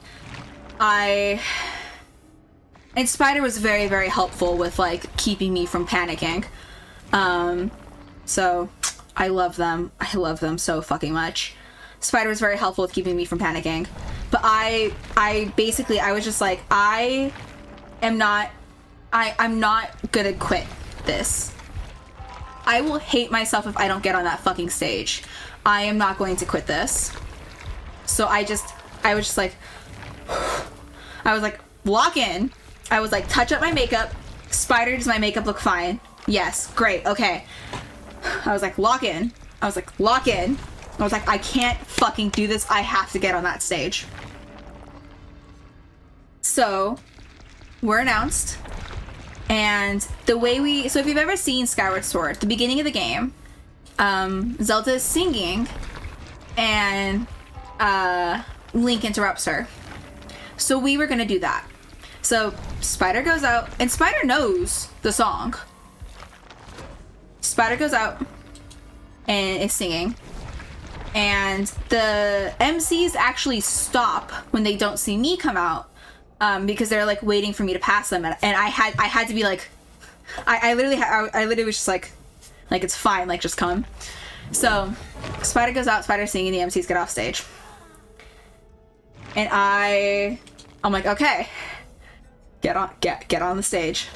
and Spider was very, very helpful with like keeping me from panicking. So I love them. I love them so fucking much. Spider was very helpful with keeping me from panicking. But I was just like, I'm not gonna quit this. I will hate myself if I don't get on that fucking stage. I am not going to quit this. So I was just like, I was like, lock in. I was like, touch up my makeup. Spider, does my makeup look fine? Yes, great, okay. I was like, lock in. I was like, lock in. I was like, I can't fucking do this. I have to get on that stage. So, we're announced. And the way so if you've ever seen Skyward Sword, at the beginning of the game, Zelda is singing, and Link interrupts her. So we were gonna do that. So Spider goes out, and Spider knows the song. Spider goes out and is singing, and the MCs actually stop when they don't see me come out, because they're like waiting for me to pass them, and I had to be like, I literally was just like it's fine, like just come. So Spider goes out, Spider's singing, the MCs get off stage, and I'm like, okay. Get on the stage.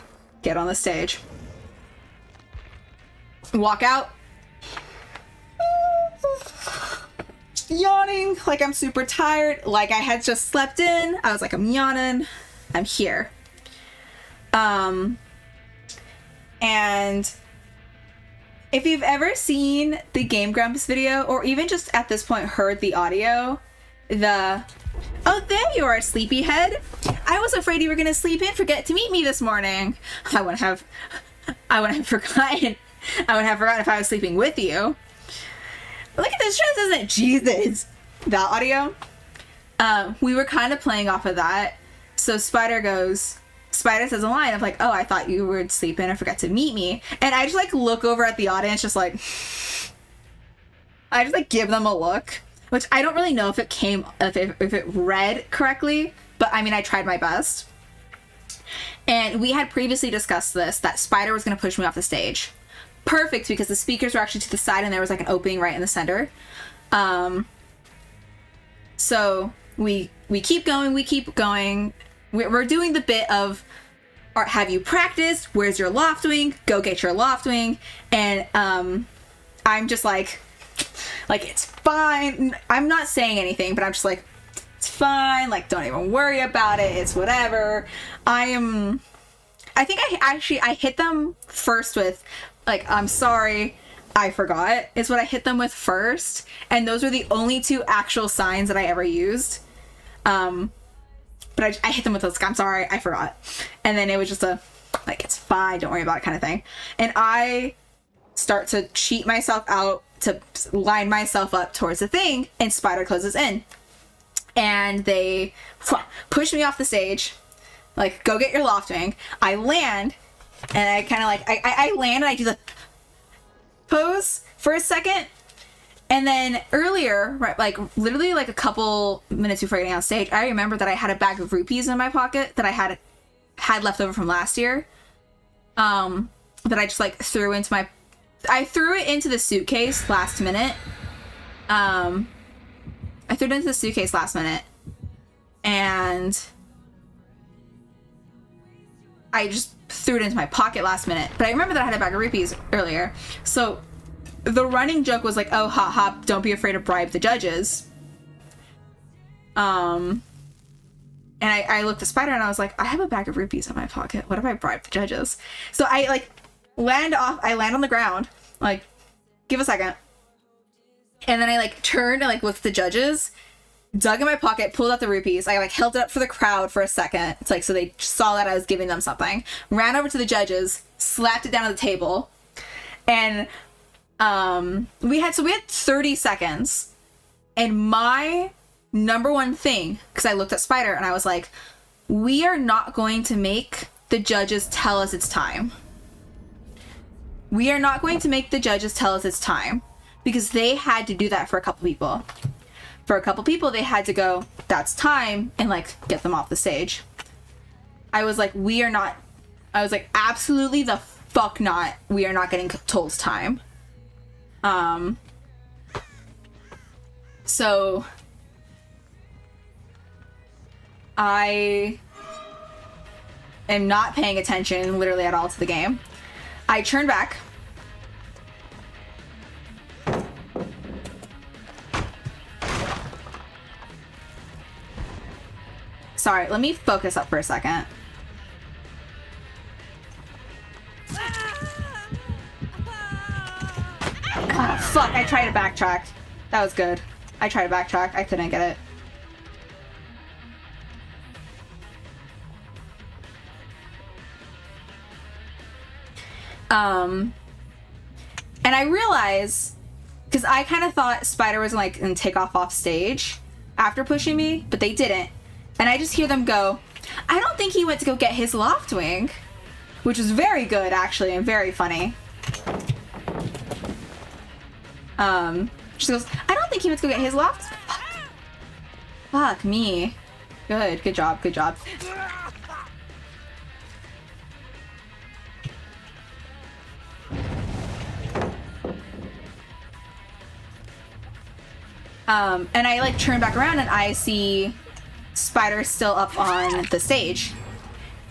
Get on the stage. Walk out. Yawning like I'm super tired, like I had just slept in. I was like, I'm yawning. I'm here. And if you've ever seen the Game Grumps video, or even just at this point heard the audio, oh, there you are, sleepyhead. I was afraid you were gonna sleep in, forget to meet me this morning. I wouldn't have forgotten. I would have forgotten if I was sleeping with you. Look at this, this isn't Jesus. That audio. We were kind of playing off of that. So Spider says a line of like, oh, I thought you would sleep in and forget to meet me. And I just like look over at the audience, just like, I just like give them a look. Which I don't really know if it read correctly, but I mean, I tried my best. And we had previously discussed this, that Spider was going to push me off the stage. Perfect, because the speakers were actually to the side and there was like an opening right in the center. So we keep going. We're doing the bit of, have you practiced? Where's your loft wing? Go get your loft wing. And I'm just like, it's fine. I'm not saying anything, but I'm just like, it's fine. Like, don't even worry about it. It's whatever. I think I hit them first with, like, I'm sorry, I forgot, is what I hit them with first. And those were the only 2 actual signs that I ever used. But I hit them with those, like, I'm sorry, I forgot. And then it was just like, it's fine, don't worry about it kind of thing. And I start to cheat myself out to line myself up towards the thing, and Spider closes in. And they push me off the stage, like, go get your loft wing. I land, and I kind of like, I land and I do the pose for a second, And then earlier, right, like literally like a couple minutes before getting on stage, I remember that I had a bag of rupees in my pocket that I had left over from last year. That I just like threw into the suitcase last minute. I threw it into the suitcase last minute, and I just threw it into my pocket last minute. But I remember that I had a bag of rupees earlier. So the running joke was like, oh, ha ha, don't be afraid to bribe the judges. And I looked at Spider and I was like, I have a bag of rupees in my pocket. What if I bribe the judges? So I like land on the ground, like, give a second. And then I like turned and like looked at the judges, dug in my pocket, pulled out the rupees. I like held it up for the crowd for a second. It's like, so they saw that I was giving them something. Ran over to the judges, slapped it down on the table. And we had 30 seconds. And my number one thing, because I looked at Spider and I was like, we are not going to make the judges tell us it's time. We are not going to make the judges tell us it's time, because they had to do that for a couple people. For a couple people, they had to go, that's time, and like get them off the stage. I was like, absolutely the fuck not. We are not getting told time. So I am not paying attention literally at all to the game. I turn back. Sorry, let me focus up for a second. Oh, fuck, I tried to backtrack. That was good. I tried to backtrack. I couldn't get it. And I realized, because I kind of thought Spider was like gonna take off stage after pushing me, but they didn't. And I just hear them go, I don't think he went to go get his loft wing, which was very good actually and very funny. She goes, I don't think he went to go get his loft. Fuck me. Good job. And I like turn back around and I see Spider still up on the stage.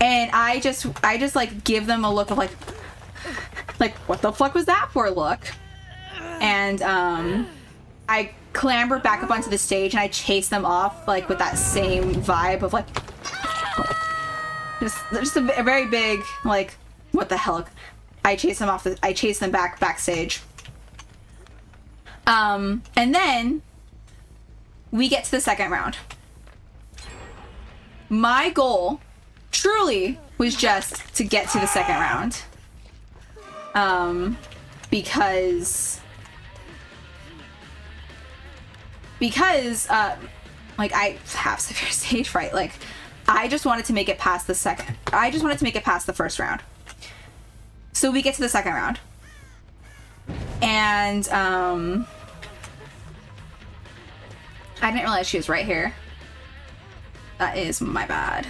And I just like give them a look of like what the fuck was that for look? And I clamber back up onto the stage and I chase them off like with that same vibe of like just a very big like what the hell. I chase them backstage. And then we get to the second round. My goal truly was just to get to the second round. Because like I have severe stage fright. Like I just wanted to make it past the first round. So we get to the second round. And I didn't realize she was right here. That is my bad.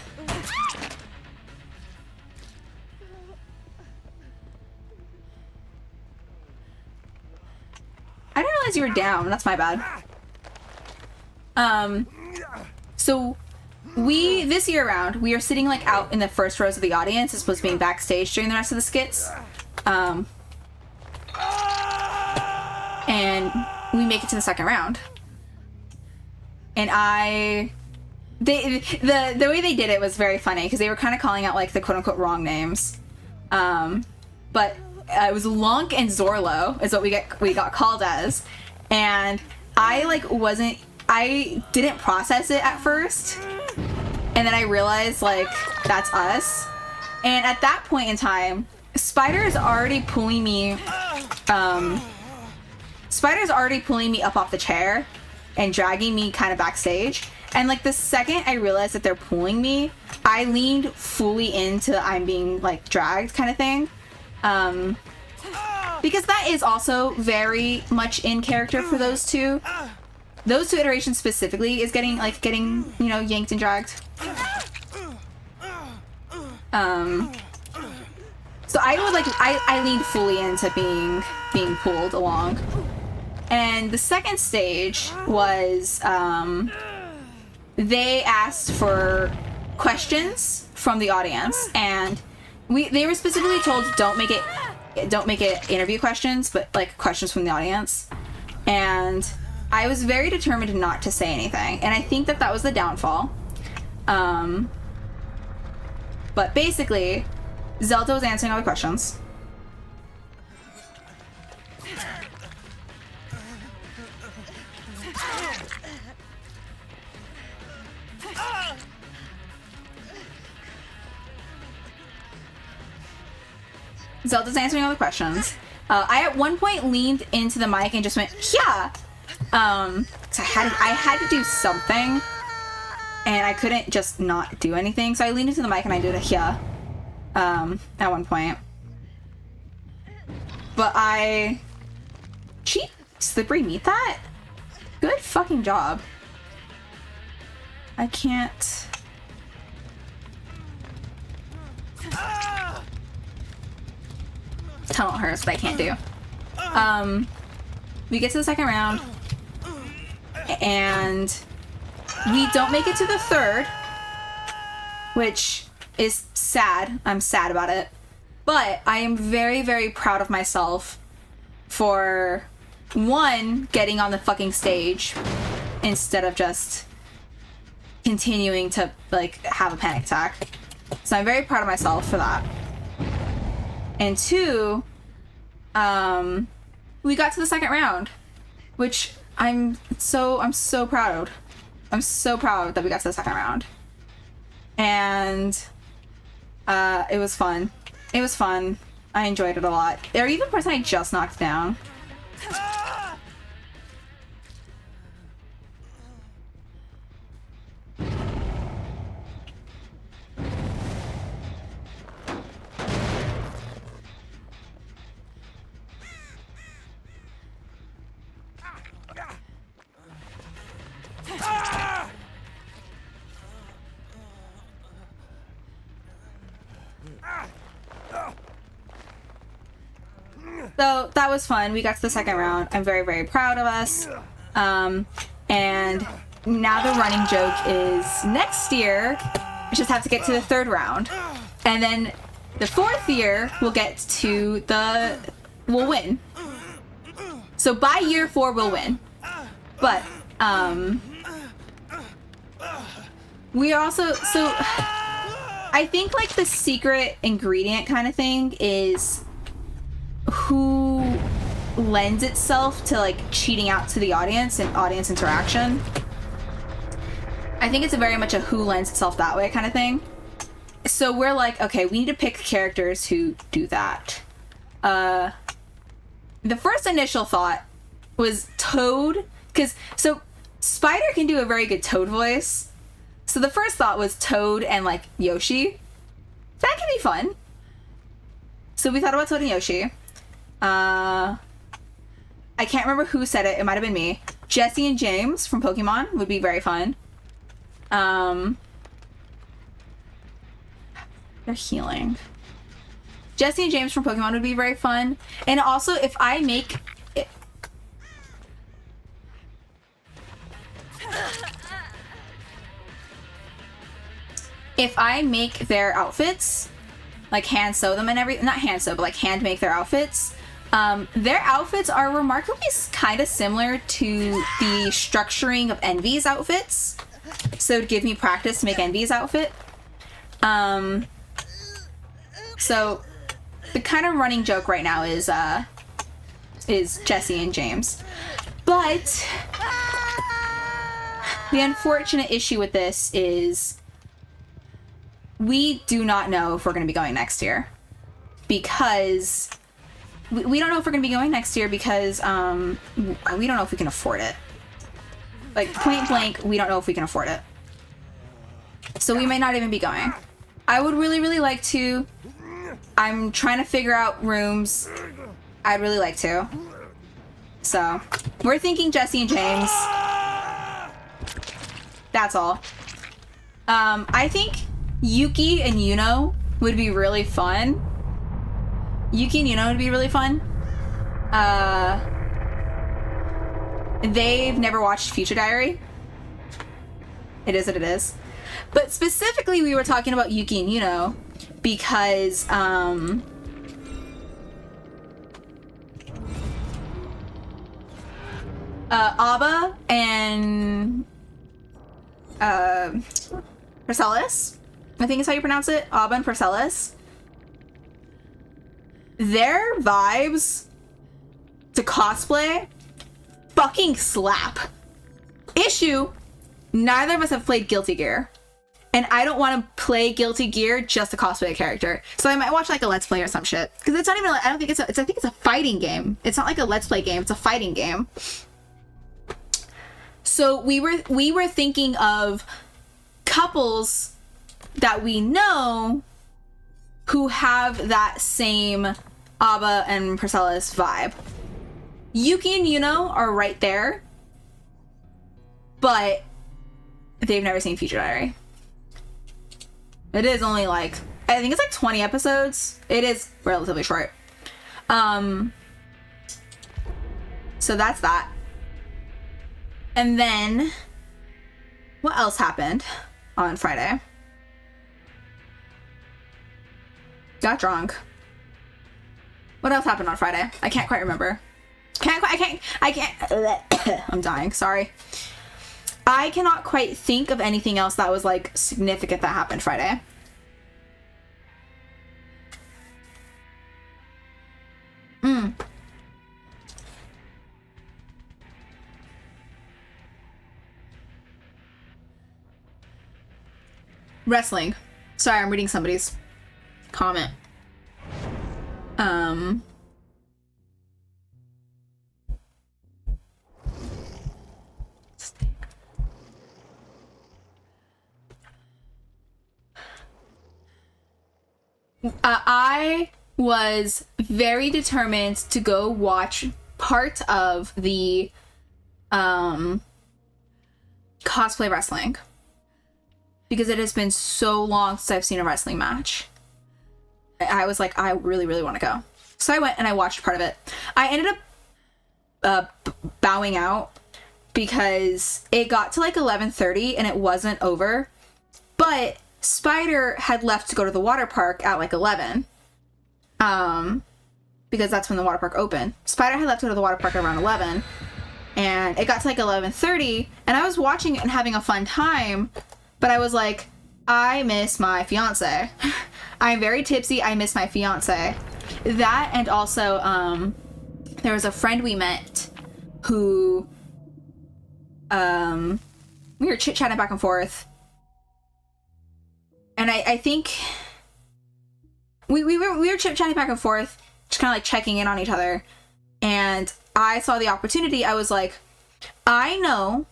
I didn't realize you were down. That's my bad. So this year round, we are sitting like out in the first rows of the audience as opposed to being backstage during the rest of the skits. And we make it to the second round. And the way they did it was very funny because they were kind of calling out like the quote unquote wrong names. But it was Lunk and Zorlo is what we got called as. And I didn't process it at first. And then I realized like that's us. And at that point in time, Spider is already pulling me up off the chair and dragging me kind of backstage. And like the second I realized that they're pulling me, I leaned fully into I'm being like dragged kind of thing. because that is also very much in character for those two. Those two iterations specifically is getting, you know, yanked and dragged. So I would I leaned fully into being pulled along. And the second stage was, they asked for questions from the audience, and they were specifically told don't make it interview questions, but like questions from the audience. And I was very determined not to say anything, and I think that was the downfall. But basically, Zelda was answering all the questions. Zelda's answering all the questions. I at one point leaned into the mic and just went, yeah! So I had to do something, and I couldn't just not do anything, so I leaned into the mic and I did a yeah, at one point. But cheat, slippery meat that? Good fucking job. I can't... Tunnel hurts, but I can't do. We get to the second round, and we don't make it to the third, which is sad. I'm sad about it. But I am very, very proud of myself for, one, getting on the fucking stage instead of just continuing to, like, have a panic attack. So I'm very proud of myself for that. And two, we got to the second round, which I'm so proud. I'm so proud that we got to the second round. And it was fun. It was fun. I enjoyed it a lot. Are you the person I just knocked down? So that was fun. We got to the second round. I'm very, very proud of us. And now the running joke is next year, we just have to get to the third round. And then the fourth year, we'll win. So by year 4, we'll win. But, we are also, so I think like the secret ingredient kind of thing is who lends itself to like cheating out to the audience and audience interaction. I think it's very much a who lends itself that way kind of thing. So we're like, okay, we need to pick characters who do that. The first initial thought was Toad, because so Spider can do a very good Toad voice. So the first thought was Toad and like Yoshi. That could be fun. So we thought about Toad and Yoshi. I can't remember who said it. It might have been me. Jesse and James from Pokemon would be very fun. They're healing. Jesse and James from Pokemon would be very fun. And also, if I make it... If I make their outfits, like hand sew them and everything, not hand sew, but like hand make their outfits, their outfits are remarkably kind of similar to the structuring of Envy's outfits. So it'd give me practice to make Envy's outfit. So the kind of running joke right now is Jesse and James. But the unfortunate issue with this is we do not know if we're going to be going next year, because we don't know if we're going to be going next year because we don't know if we can afford it. Like, point blank, we don't know if we can afford it. So we may not even be going. I would really, really like to. I'm trying to figure out rooms. I'd really like to. So, we're thinking Jesse and James. That's all. I think Yuki and Yuno would be really fun. Yuki and Yuno would be really fun. They've never watched Future Diary. It is what it is. But specifically, we were talking about Yuki and Yuno because, Abba and, Perselis, I think is how you pronounce it. Abba and Perselis. Their vibes to cosplay fucking slap. Issue, neither of us have played Guilty Gear. And I don't want to play Guilty Gear just to cosplay a character. So I might watch like a Let's Play or some shit. Because it's not even, I don't think I think it's a fighting game. It's not like a Let's Play game, it's a fighting game. So we were thinking of couples that we know who have that same Abba and Perselis vibe. Yuki and Yuno are right there, but they've never seen Future Diary. It is only like, I think it's like 20 episodes. It is relatively short. So that's that. And then, what else happened on Friday? Got drunk. What else happened on Friday? I can't quite remember. I can't. I'm dying, sorry. I cannot quite think of anything else that was like significant that happened Friday. Wrestling. Sorry, I'm reading somebody's comment. I was very determined to go watch part of the cosplay wrestling because it has been so long since I've seen a wrestling match. I was like, I really, really want to go. So I went and I watched part of it. I ended up bowing out because it got to like 11:30 and it wasn't over. But Spider had left to go to the water park at like 11. Because that's when the water park opened. Spider had left to go to the water park around 11. And it got to like 11:30 and I was watching it and having a fun time. But I was like, I miss my fiance. I'm very tipsy. I miss my fiance. That and also, there was a friend we met who, we were chit-chatting back and forth. And I think we were chit-chatting back and forth, just kind of like checking in on each other. And I saw the opportunity. I was like, I know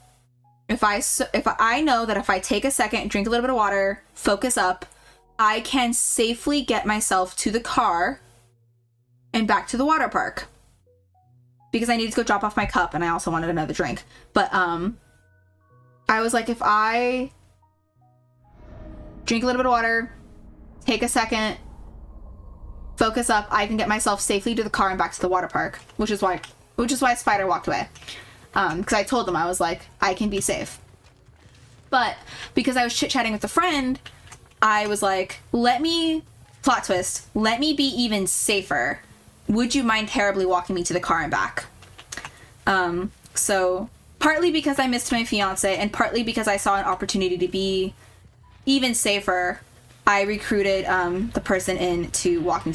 if I know that if I take a second, drink a little bit of water, focus up, I can safely get myself to the car and back to the water park. Because I needed to go drop off my cup and I also wanted another drink. But I was like, if I drink a little bit of water, take a second, focus up, I can get myself safely to the car and back to the water park, which is why Spider walked away. Because I told them, I was like, I can be safe. But because I was chit-chatting with a friend, I was like, plot twist, let me be even safer. Would you mind terribly walking me to the car and back? So partly because I missed my fiance and partly because I saw an opportunity to be even safer, I recruited the person in to walk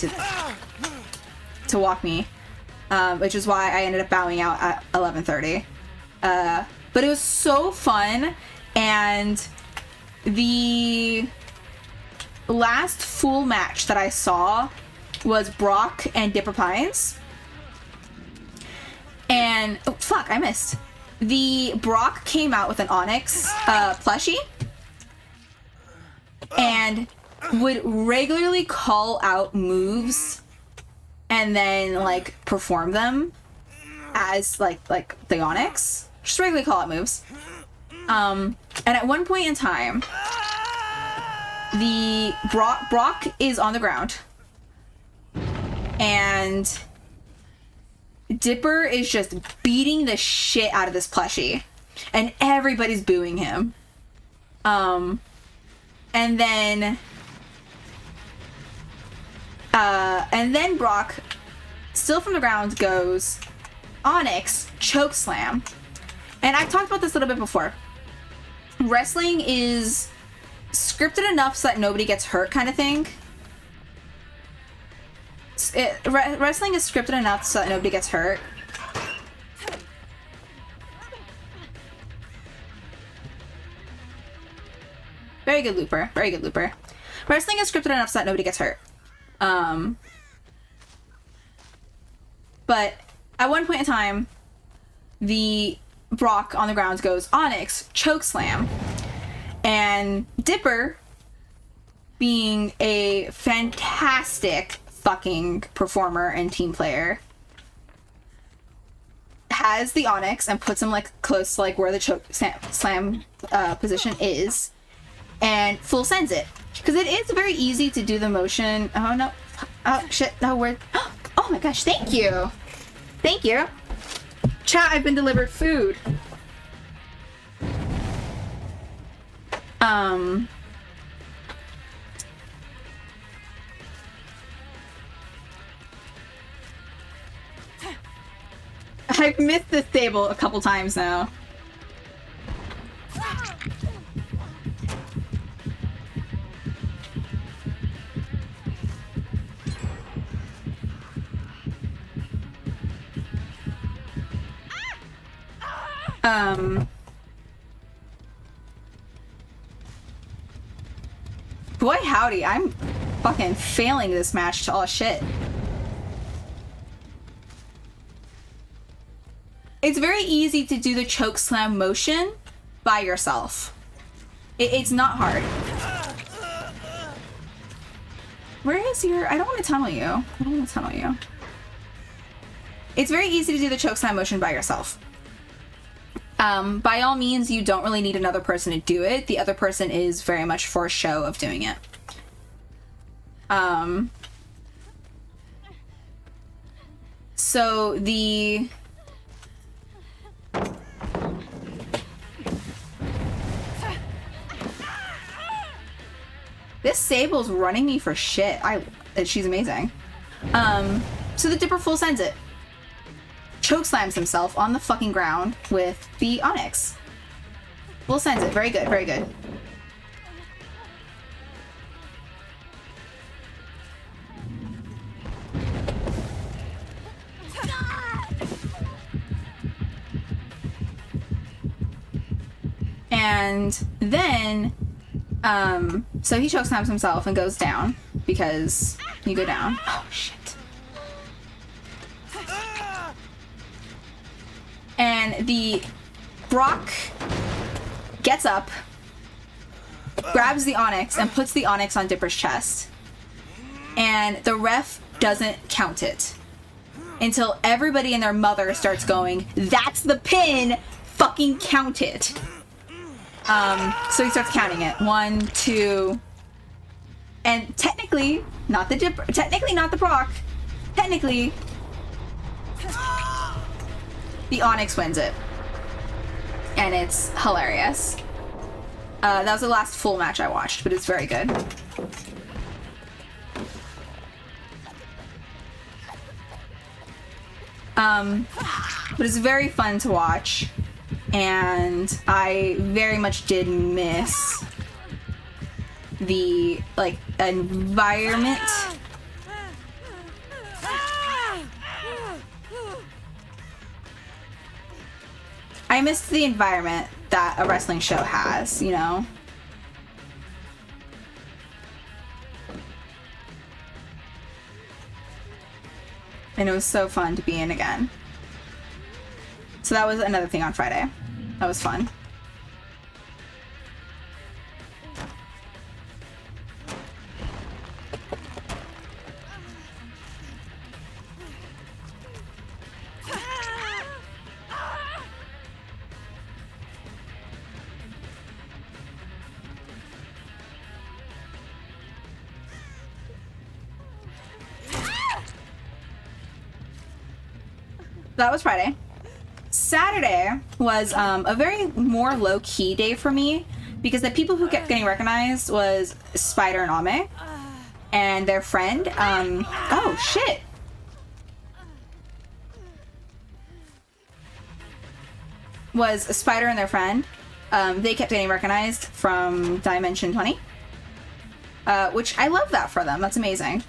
me which is why I ended up bowing out at 11:30. But it was so fun, and the last full match that I saw was Brock and Dipper Pines. And oh fuck, I missed. The Brock came out with an Onyx plushie and would regularly call out moves and then like perform them as like the Onyx, just regularly call out moves. And at one point in time, the Brock is on the ground, and Dipper is just beating the shit out of this plushie, and everybody's booing him. And then Brock, still from the ground, goes Onyx chokeslam. And I've talked about this a little bit before. Wrestling is scripted enough so that nobody gets hurt, kind of thing. Wrestling is scripted enough so that nobody gets hurt. Very good looper. Very good looper. Wrestling is scripted enough so that nobody gets hurt. But at one point in time, the Brock on the ground goes Onyx chokeslam, and Dipper, being a fantastic fucking performer and team player, has the Onyx and puts him like close to like where the choke slam position is, and full sends it, because it is very easy to do the motion. Oh no, oh shit, no, where? Oh my gosh, thank you, thank you, chat. I've been delivered food. I've missed this table a couple times now. Boy howdy, I'm fucking failing this match to all shit. It's very easy to do the choke slam motion by yourself. It's not hard. Where is your... I don't want to tunnel you. I don't want to tunnel you. It's very easy to do the choke slam motion by yourself. By all means, you don't really need another person to do it. The other person is very much for show of doing it. So the... This Sable's running me for shit. She's amazing. So the Dipper full sends it. Choke slams himself on the fucking ground with the Onyx. Full sends it. Very good, very good. And then, so he chokeslams himself and goes down, because you go down. Oh, shit. And the Brock gets up, grabs the Onyx, and puts the Onyx on Dipper's chest. And the ref doesn't count it until everybody and their mother starts going, "That's the pin! Fucking count it!" So he starts counting it. 1, 2, and technically not the Dipper, technically not the Brock, technically the Onyx wins it, and it's hilarious. That was the last full match I watched, but it's very good. But it's very fun to watch, and I very much did miss the like environment. I missed the environment that a wrestling show has, you know? And it was so fun to be in again. So that was another thing on Friday. That was fun. That was Friday. Saturday was a very more low-key day for me because the people who kept getting recognized was Spider and Ame and their friend. Oh shit. Was Spider and their friend. They kept getting recognized from Dimension 20. Which I love that for them. That's amazing.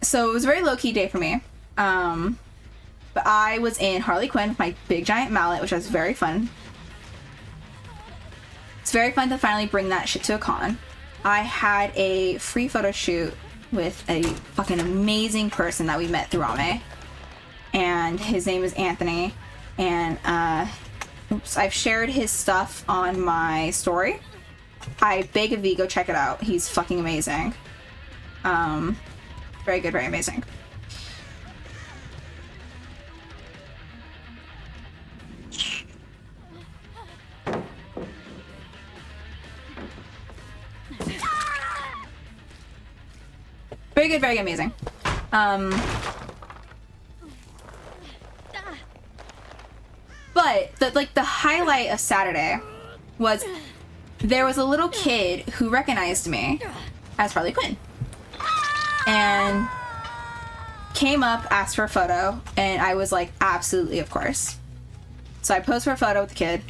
So it was a very low-key day for me. But I was in Harley Quinn with my big giant mallet, which was very fun. It's very fun to finally bring that shit to a con. I had a free photo shoot with a fucking amazing person that we met through Ame. And his name is Anthony. And, I've shared his stuff on my story. I beg of you, go check it out. He's fucking amazing. Very good, very amazing. Very good, very amazing. But the highlight of Saturday was there was a little kid who recognized me as Harley Quinn and came up, asked for a photo, and I was like, absolutely, of course. So I posed for a photo with the kid.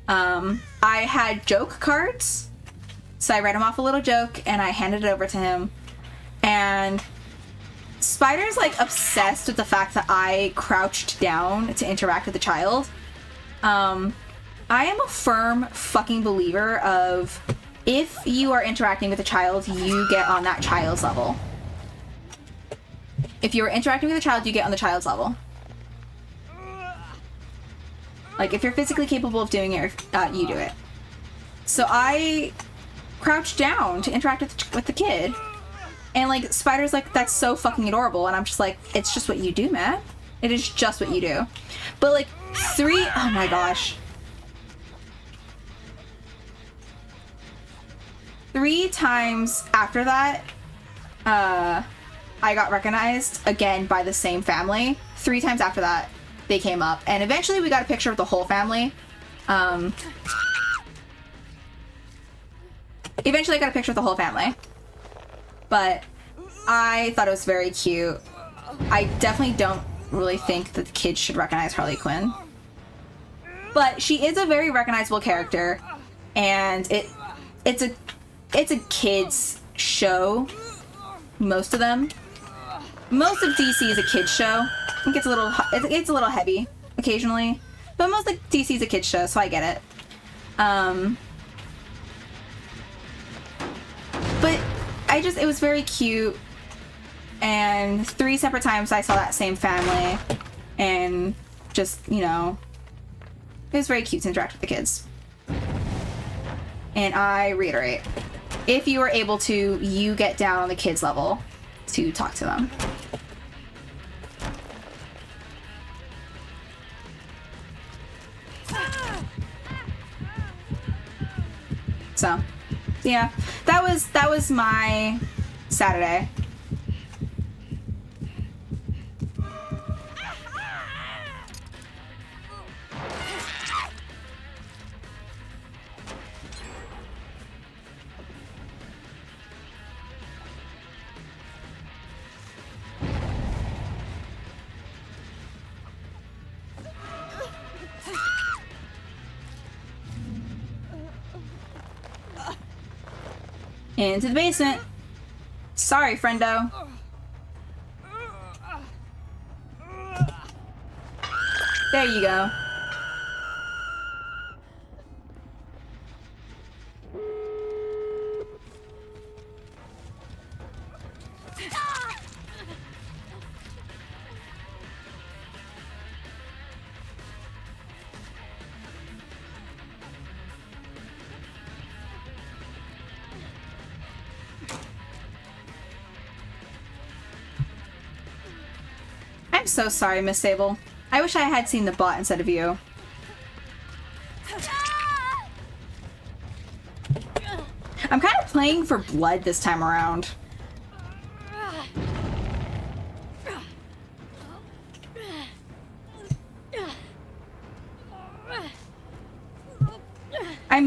I had joke cards, so I read him off a little joke and I handed it over to him. And Spider's like obsessed with the fact that I crouched down to interact with the child. I am a firm fucking believer of if you are interacting with a child, you get on that child's level. If you're interacting with a child, you get on the child's level. Like, if you're physically capable of doing it, you do it. So I crouched down to interact with the kid. And, like, Spider's like, that's so fucking adorable. And I'm just like, it's just what you do, man. It is just what you do. But, like, oh my gosh. 3 times after that, I got recognized again by the same family. 3 times after that, they came up. And eventually we got a picture of the whole family. Eventually I got a picture of the whole family. But I thought it was very cute. I definitely don't really think that the kids should recognize Harley Quinn. But she is a very recognizable character. And it's a kid's show. Most of them. Most of DC is a kid's show. It gets a little heavy occasionally. But most of DC is a kid's show, so I get it. But it was very cute. And 3 separate times I saw that same family. And just, you know, it was very cute to interact with the kids. And I reiterate, if you are able to, you get down on the kids' level to talk to them. So, yeah, that was my Saturday. Into the basement. Sorry, friendo. There you go. I'm so sorry, Miss Sable. I wish I had seen the bot instead of you. I'm kind of playing for blood this time around.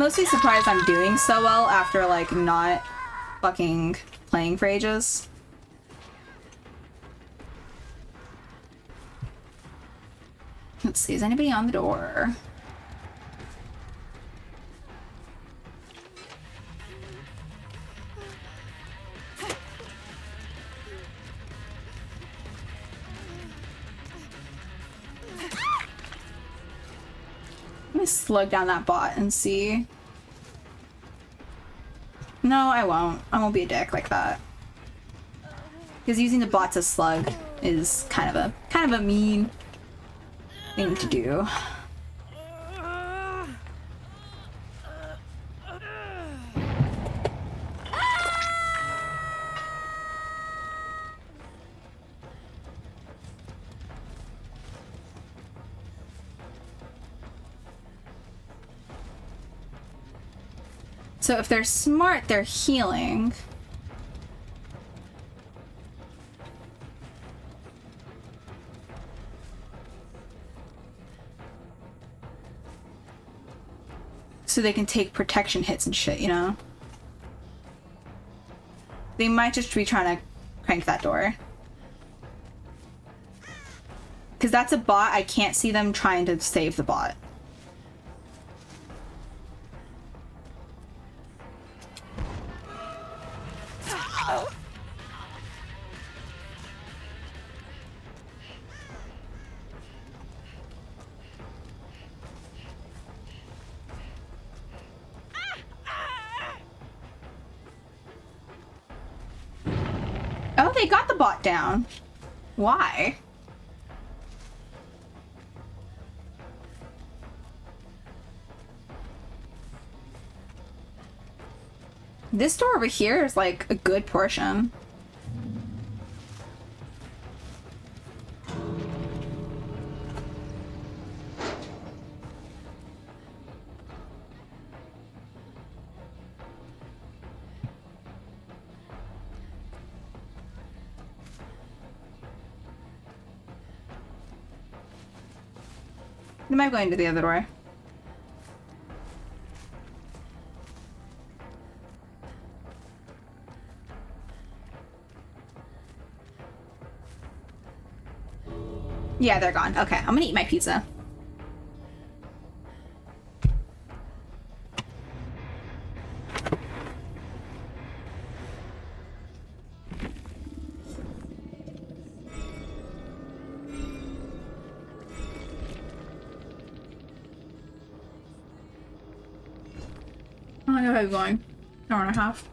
mostly surprised I'm doing so well after, like, not fucking playing for ages. Let's see, is anybody on the door? Let me slug down that bot and see. No, I won't. I won't be a dick like that. Because using the bots as slug is kind of a mean thing to do. So if they're smart, they're healing. So they can take protection hits and shit, you know? They might just be trying to crank that door. Because that's a bot, I can't see them trying to save the bot. Oh, they got the bot down. Why? This door over here is like a good portion. Am I going to the other door? Yeah, they're gone. Okay, I'm gonna eat my pizza. I know how you're going. Hour and a half.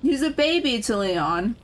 He's a baby to Leon.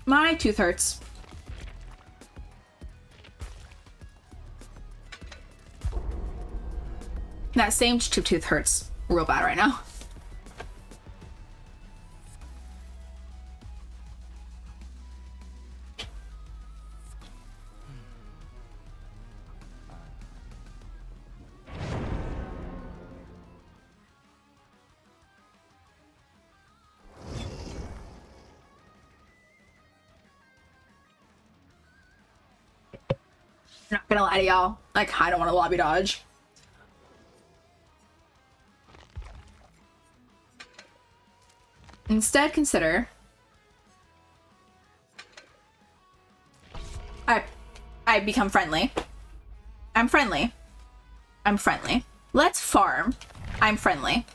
My tooth hurts. That same tooth hurts real bad right now. I'm not gonna lie to y'all. Like, I don't want to lobby dodge. Instead, consider I become friendly. I'm friendly. I'm friendly. Let's farm. I'm friendly.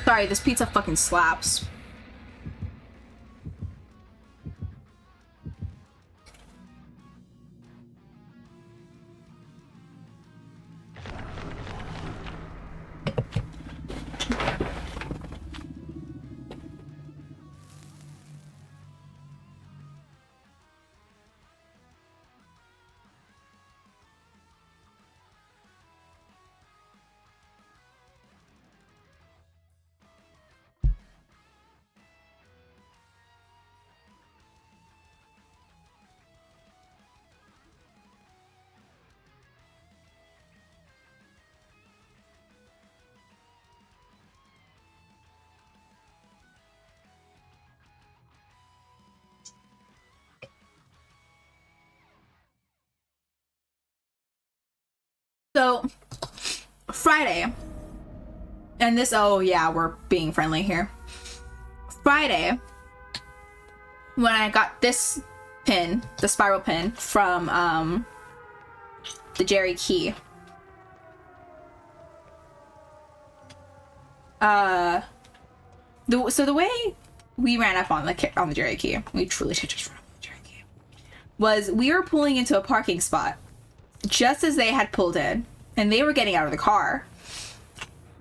Sorry, this pizza fucking slaps. So, Friday, and this, oh yeah, we're being friendly here. Friday, when I got this pin, the spiral pin, from, the Jerry key, so the way we ran up on the Jerry key, we truly did just run up on the Jerry key, was we were pulling into a parking spot just as they had pulled in, and they were getting out of the car,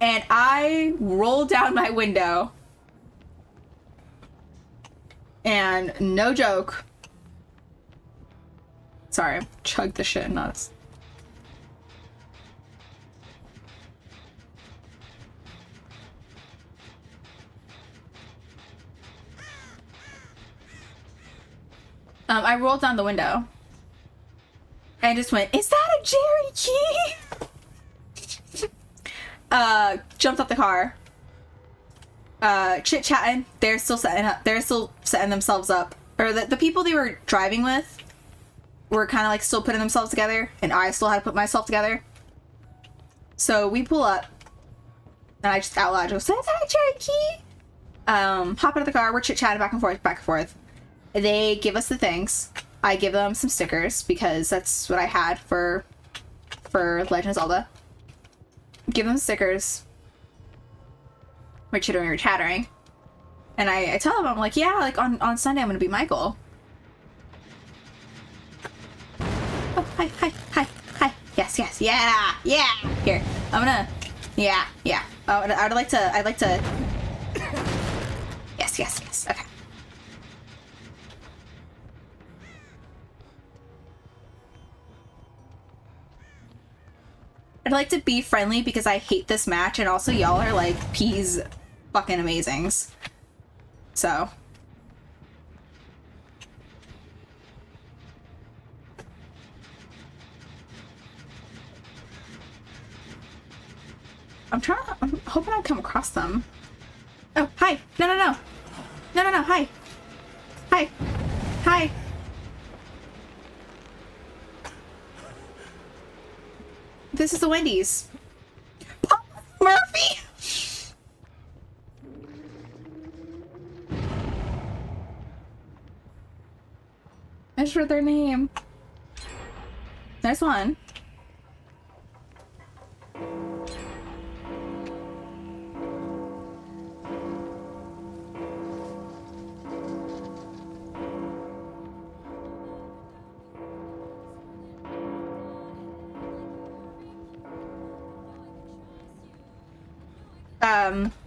and I rolled down my window, and no joke, sorry, chug the shit nuts. I rolled down the window and just went, "Is that a Jerry key?" Jumped off the car. Chit-chatting. They're still setting themselves up. Or the people they were driving with were kind of like still putting themselves together, and I still had to put myself together. So we pull up, and I just out loud go, "Is that a Jerry key?" Hop out of the car. We're chit-chatting back and forth, back and forth. They give us the things. I give them some stickers because that's what I had for Legend of Zelda. Give them stickers. We're chattering. And I tell them, I'm like, yeah, like on Sunday I'm gonna be Michael. Oh, hi. Yes, yeah. Here, I'm gonna, yeah. I'd like to. Yes. Okay. I'd like to be friendly because I hate this match, and also y'all are like peas fucking amazings. So. I'm hoping I come across them. Oh, hi. No, hi. This is the Wendy's. Pop Murphy! I just read their name. There's one.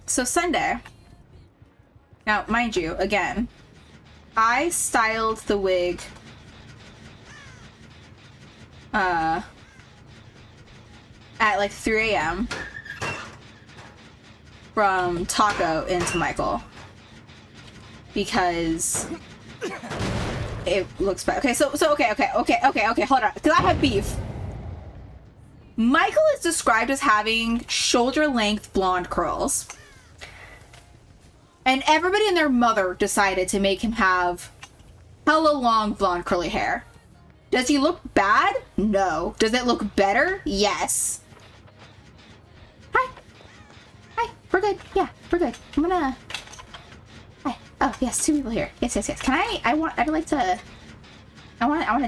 So Sunday, now mind you, again, I styled the wig at like 3 a.m. from Taco into Michael because it looks bad. Okay, so okay, hold on, because I have beef. Michael is described as having shoulder-length blonde curls, and everybody and their mother decided to make him have hella long blonde curly hair. Does he look bad? No. Does it look better? Yes. Hi. Hi. We're good. Yeah, we're good. I'm gonna... Hi. Oh, yes, 2 people here. Yes. Can I want to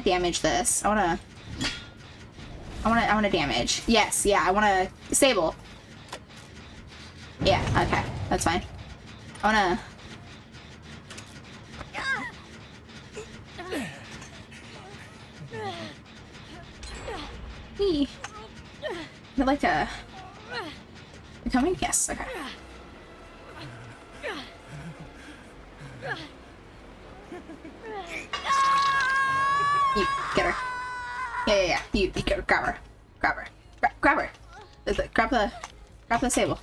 damage this. I want to damage. Yes, yeah, I want to disable. Yeah, okay. That's fine. I want to... I'd like to... You coming? Yes, okay. You, get her. Yeah. You grab her. Grab her. Grab her. Grab the sable.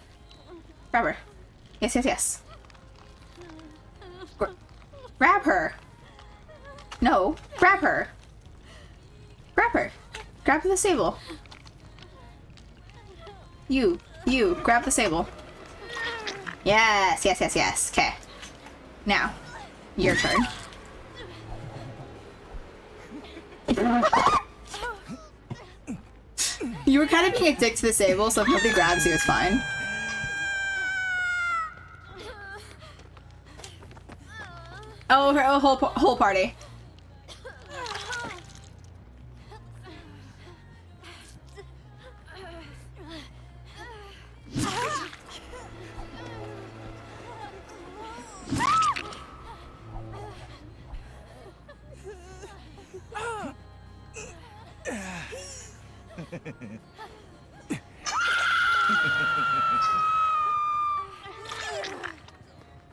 Grab her. Yes. Grab her. No, grab her. Grab her. Grab the sable. You, grab the sable. Yes. Okay. Now, your turn. You were kind of being a dick to the sable, so if nobody grabs you, it's fine. Oh, her whole party.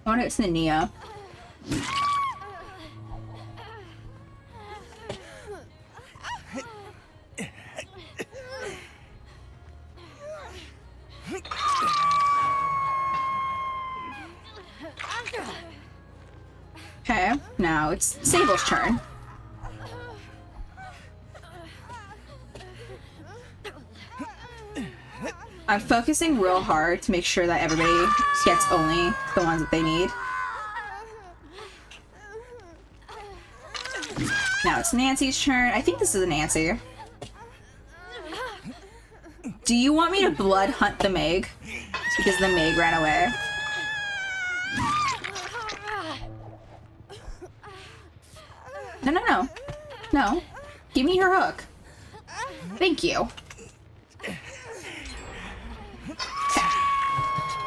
I wonder if it's the Neo. Okay, now it's Sable's turn. I'm focusing real hard to make sure that everybody gets only the ones that they need. Now it's Nancy's turn. I think this is a Nancy. Do you want me to blood hunt the Meg? Because the Meg ran away. No. No. Give me your hook. Thank you.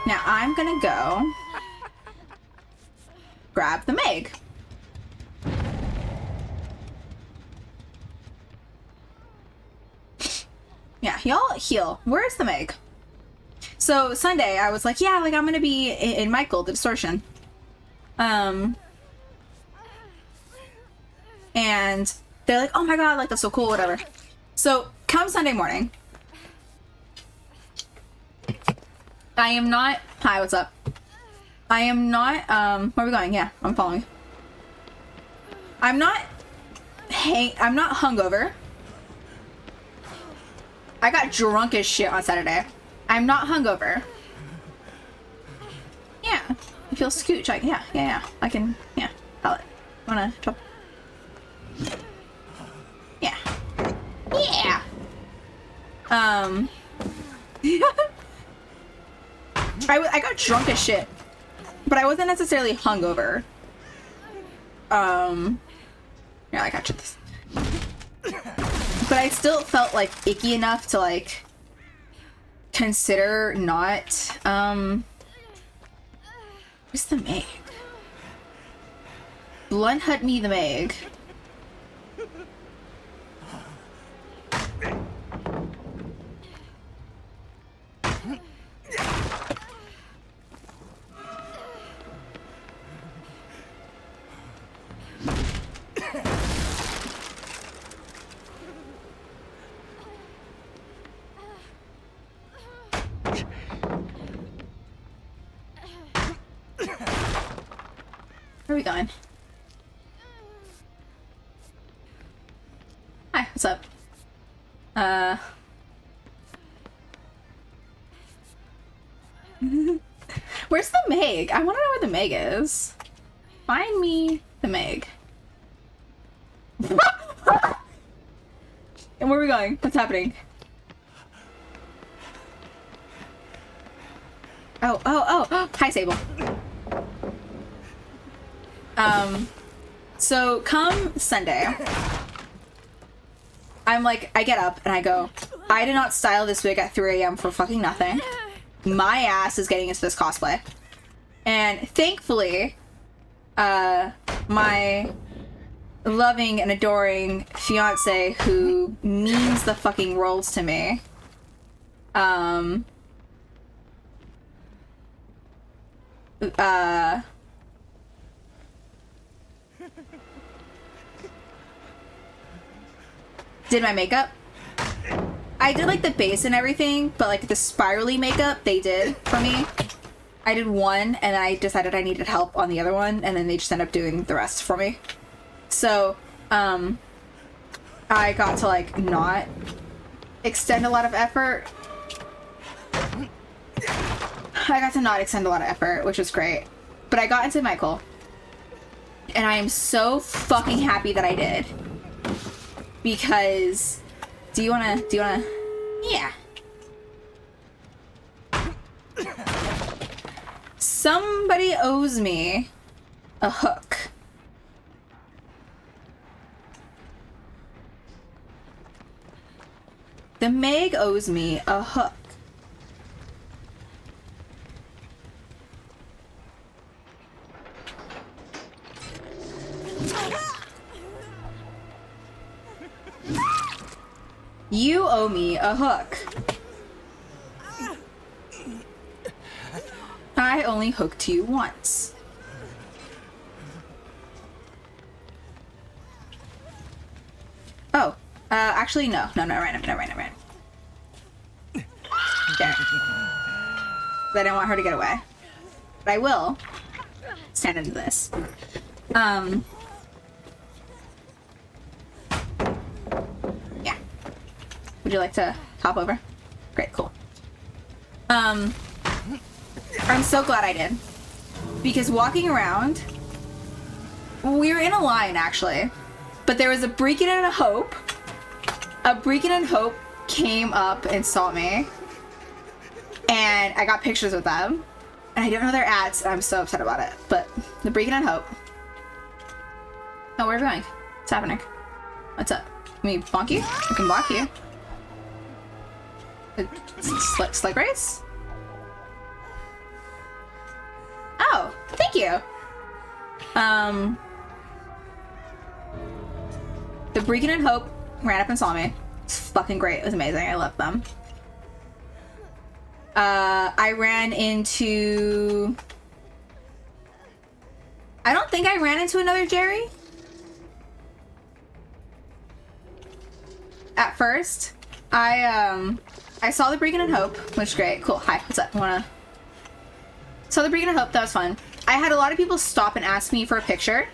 Now I'm gonna go grab the Meg. Yeah, y'all heal. Where's the Meg? So Sunday I was like, yeah, like I'm gonna be in Michael, the distortion. And they're like, oh my god, like that's so cool, whatever. So come Sunday morning, I am not... Hi, what's up? I am not, where are we going? Yeah, I'm following. I'm not hungover. I got drunk as shit on Saturday. I'm not hungover. Yeah. I feel scooch. Yeah. I can, yeah. Palette. Wanna drop? Yeah. Yeah. I got drunk as shit, but I wasn't necessarily hungover. Yeah, I got you this. But I still felt like icky enough to like consider not, where's the Meg? Blood hunt me the Meg. Where are we going? Hi, what's up? Where's the Meg? I want to know where the Meg is. Find me the Meg. And where are we going? What's happening? Oh. Hi, Sable. So come Sunday, I'm like, I get up and I go, I did not style this wig at 3 a.m. for fucking nothing. My ass is getting into this cosplay. And thankfully, my loving and adoring fiance who means the fucking world to me, did my makeup. I did like the base and everything, but like the spirally makeup they did for me. I did one and I decided I needed help on the other one, and then they just ended up doing the rest for me. So, I got to like not extend a lot of effort. Which was great. But I got into Michael. And I am so fucking happy that I did. Because do you wanna yeah. Somebody owes me a hook. The Meg owes me a hook. You owe me a hook. I only hooked you once. Oh, actually, no, right. There. I didn't want her to get away. But I will stand into this. Yeah. Would you like to hop over? Great, cool. I'm so glad I did. Because walking around, we were in a line actually, but there was a Breakin' and a Hope. A Breakin' and Hope came up and saw me, and I got pictures with them, and I don't know their ads, and I'm so upset about it, but the Breakin' and Hope. Oh, where are we going? What's happening? What's up? Let me bonk you? I can block you. Slick race? Oh, thank you. The Breakin' and Hope ran up and saw me. It's fucking great. It was amazing. I love them. I ran into... I don't think I ran into another Jerry. At first, I saw the Breakin' and Hope, which is great. Cool. Hi, what's up? Saw the Breakin' and Hope. That was fun. I had a lot of people stop and ask me for a picture.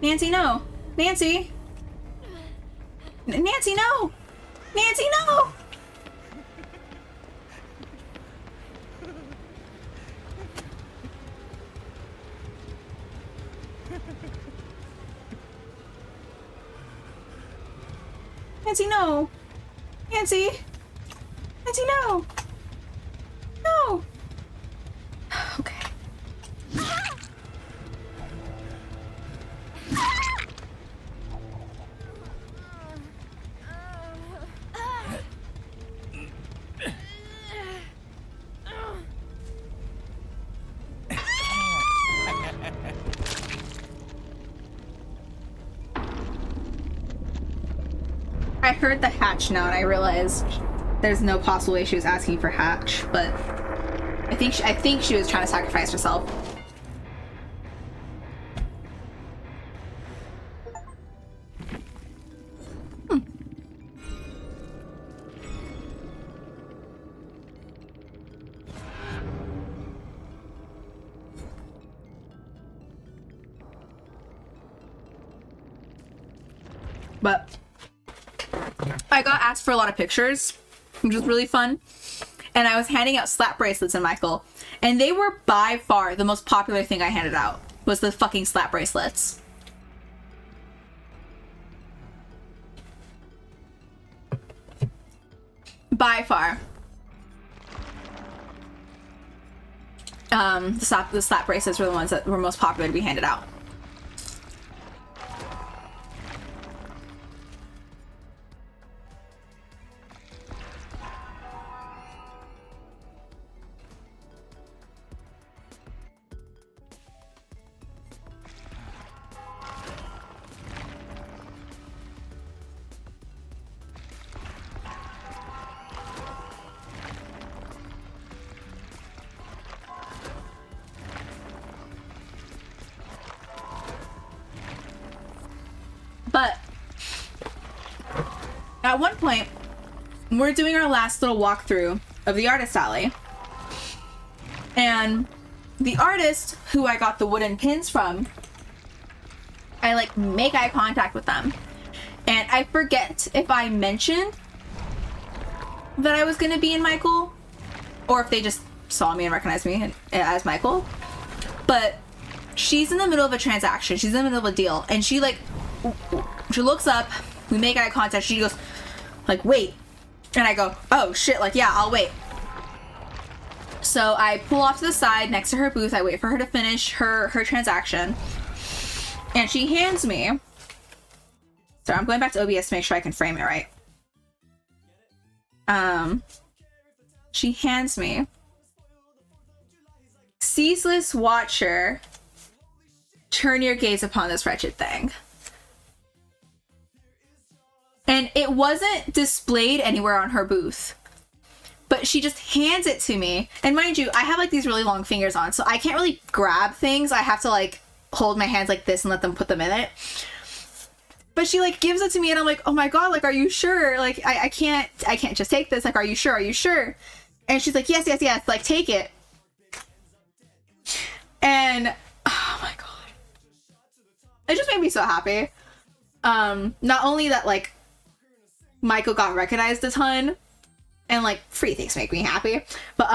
Nancy, no. Nancy. Nancy, no. Nancy, no. Nancy, no. Nancy. Nancy, no. No. Okay. I heard the hatch now, and I realized there's no possible way she was asking for hatch, but I think she was trying to sacrifice herself. But I got asked for a lot of pictures, which was really fun. And I was handing out slap bracelets in Michael. And they were by far the most popular thing I handed out, was the fucking slap bracelets. By far. The slap bracelets were the ones that were most popular to be handed out. But at one point, we're doing our last little walkthrough of the artist alley. And the artist who I got the wooden pins from, I like make eye contact with them. And I forget if I mentioned that I was going to be in Michael, or if they just saw me and recognized me as Michael. But she's in the middle of a transaction. She's in the middle of a deal. And she looks up, we make eye contact, she goes, like, wait. And I go, oh shit, like, yeah, I'll wait. So I pull off to the side next to her booth, I wait for her to finish her transaction. And she hands me, sorry, I'm going back to OBS to make sure I can frame it right. She hands me, ceaseless watcher, turn your gaze upon this wretched thing. And it wasn't displayed anywhere on her booth. But she just hands it to me. And mind you, I have like these really long fingers on, so I can't really grab things. I have to like hold my hands like this and let them put them in it. But she like gives it to me and I'm like, oh my god, like, are you sure? Like, I can't just take this. Like, are you sure? Are you sure? And she's like, yes, like, take it. And, oh my god. It just made me so happy. Not only that, like, Michael got recognized a ton, and like free things make me happy, but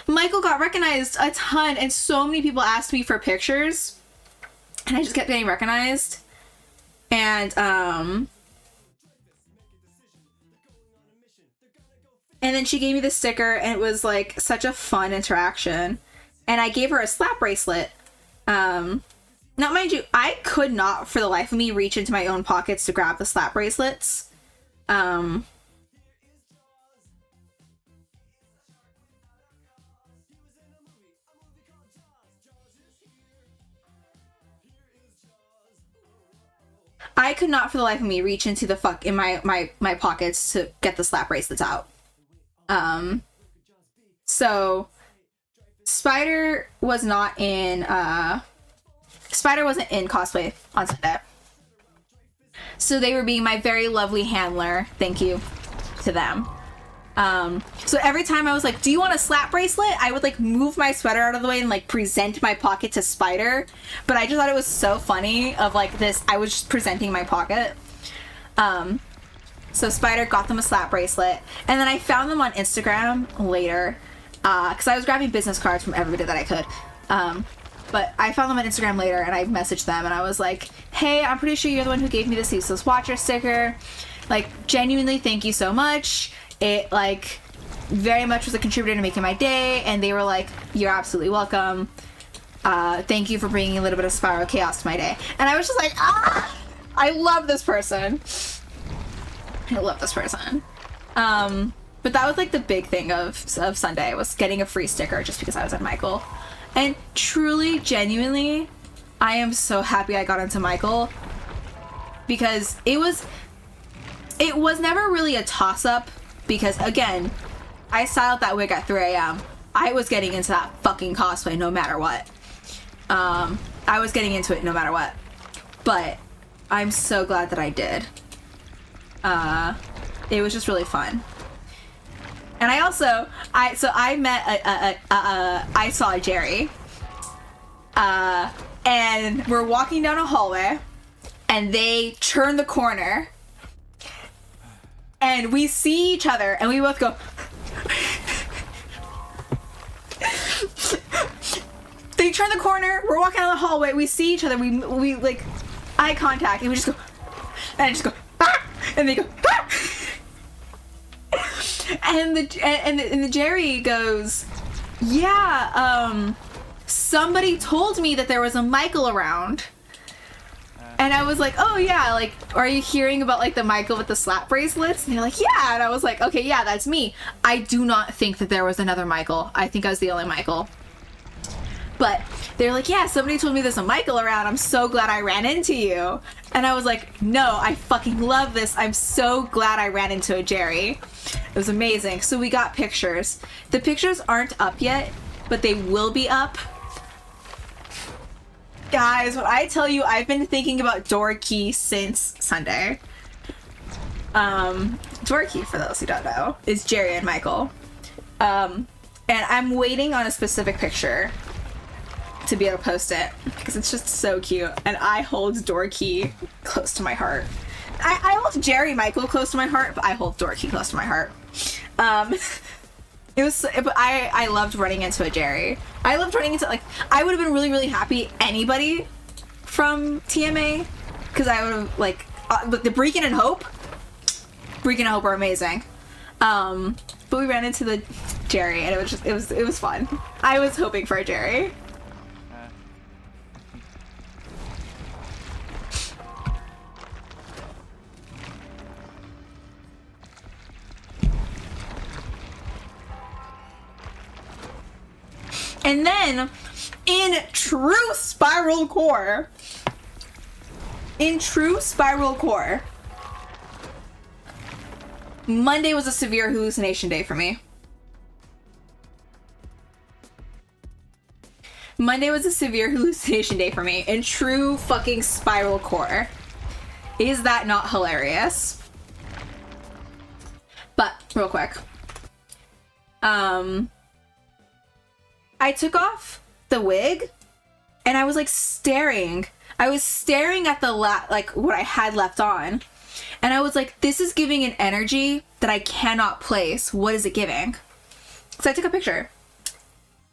Michael got recognized a ton, and so many people asked me for pictures, and I just kept getting recognized. And then she gave me the sticker, and it was like such a fun interaction. And I gave her a slap bracelet. Now, mind you, I could not for the life of me reach into my own pockets to grab the slap bracelets. I could not for the life of me reach into the in my pockets to get the slap bracelets out. So Spider wasn't in cosplay on Sunday. So they were being my very lovely handler. Thank you to them. So every time I was like, do you want a slap bracelet? I would like move my sweater out of the way and like present my pocket to Spider. But I just thought it was so funny of like this, I was just presenting my pocket. So Spider got them a slap bracelet. And then I found them on Instagram later. Because I was grabbing business cards from everybody that I could. But I found them on Instagram later and I messaged them and I was like, hey, I'm pretty sure you're the one who gave me the Ceaseless Watcher sticker. Like, genuinely, thank you so much. It, like, very much was a contributor to making my day. And they were like, you're absolutely welcome. Thank you for bringing a little bit of Spiral Chaos to my day. And I was just like, ah! I love this person. I love this person. But that was, like, the big thing of Sunday, was getting a free sticker just because I was at Michael. And truly, genuinely, I am so happy I got into Michael. Because it was never really a toss-up. Because, again, I styled that wig at 3 a.m. I was getting into that fucking cosplay no matter what. I was getting into it no matter what. But I'm so glad that I did. It was just really fun. And I also, I saw Jerry. And we're walking down a hallway. and they turn the corner, and we see each other, and we both go. They turn the corner, we're walking down the hallway, we see each other, we like eye contact, and we just go, and I just go, ah! And they go, ah! And the Jerry goes, yeah, somebody told me that there was a Michael around. And I was like, oh yeah, like, are you hearing about like the Michael with the slap bracelets? And they're like, yeah. And I was like, okay, yeah, that's me. I do not think that there was another Michael. I think I was the only Michael. But they're like, yeah, somebody told me there's a Michael around. I'm so glad I ran into you. And I was like, no, I fucking love this. I'm so glad I ran into a Jerry. It was amazing. So we got pictures. The pictures aren't up yet, but they will be up. Guys, when I tell you I've been thinking about Dorky since Sunday. Dorky, for those who don't know, is Jerry and Michael. And I'm waiting on a specific picture to be able to post it because it's just so cute, and I hold Dorky close to my heart. I hold Jerry Michael close to my heart, but I hold Dorky close to my heart. It was, but I loved running into a Jerry. I loved running into, like, I would have been really, really happy anybody from TMA, because I would have, like, but the Breakin' and Hope are amazing. But we ran into the Jerry, and it was fun. I was hoping for a Jerry. And then, in true Spiral Core, Monday was a severe hallucination day for me. Monday was a severe hallucination day for me, in true fucking Spiral Core. Is that not hilarious? But, real quick. I took off the wig, and I was like staring. I was staring at the like what I had left on, and I was like, this is giving an energy that I cannot place. What is it giving? So I took a picture,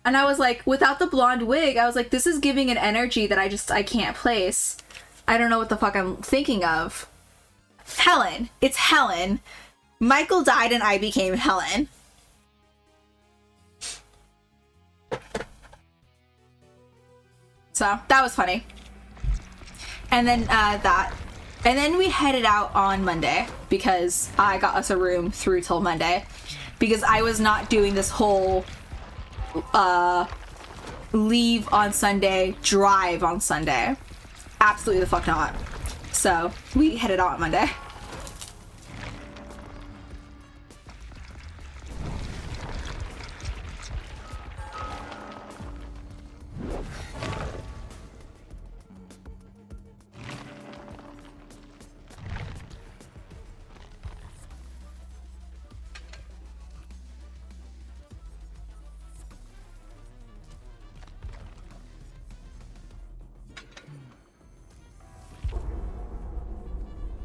and I was like, without the blonde wig, I was like, this is giving an energy that I can't place. I don't know what the fuck I'm thinking of. Helen. It's Helen. Michael died and I became Helen. So that was funny. And then and then we headed out on Monday because I got us a room through till Monday because I was not doing this whole leave on Sunday, drive on Sunday. Absolutely the fuck not. So we headed out on Monday.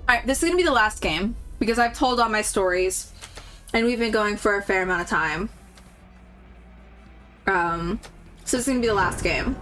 Alright, this is gonna be the last game because I've told all my stories and we've been going for a fair amount of time. So this is gonna be the last game.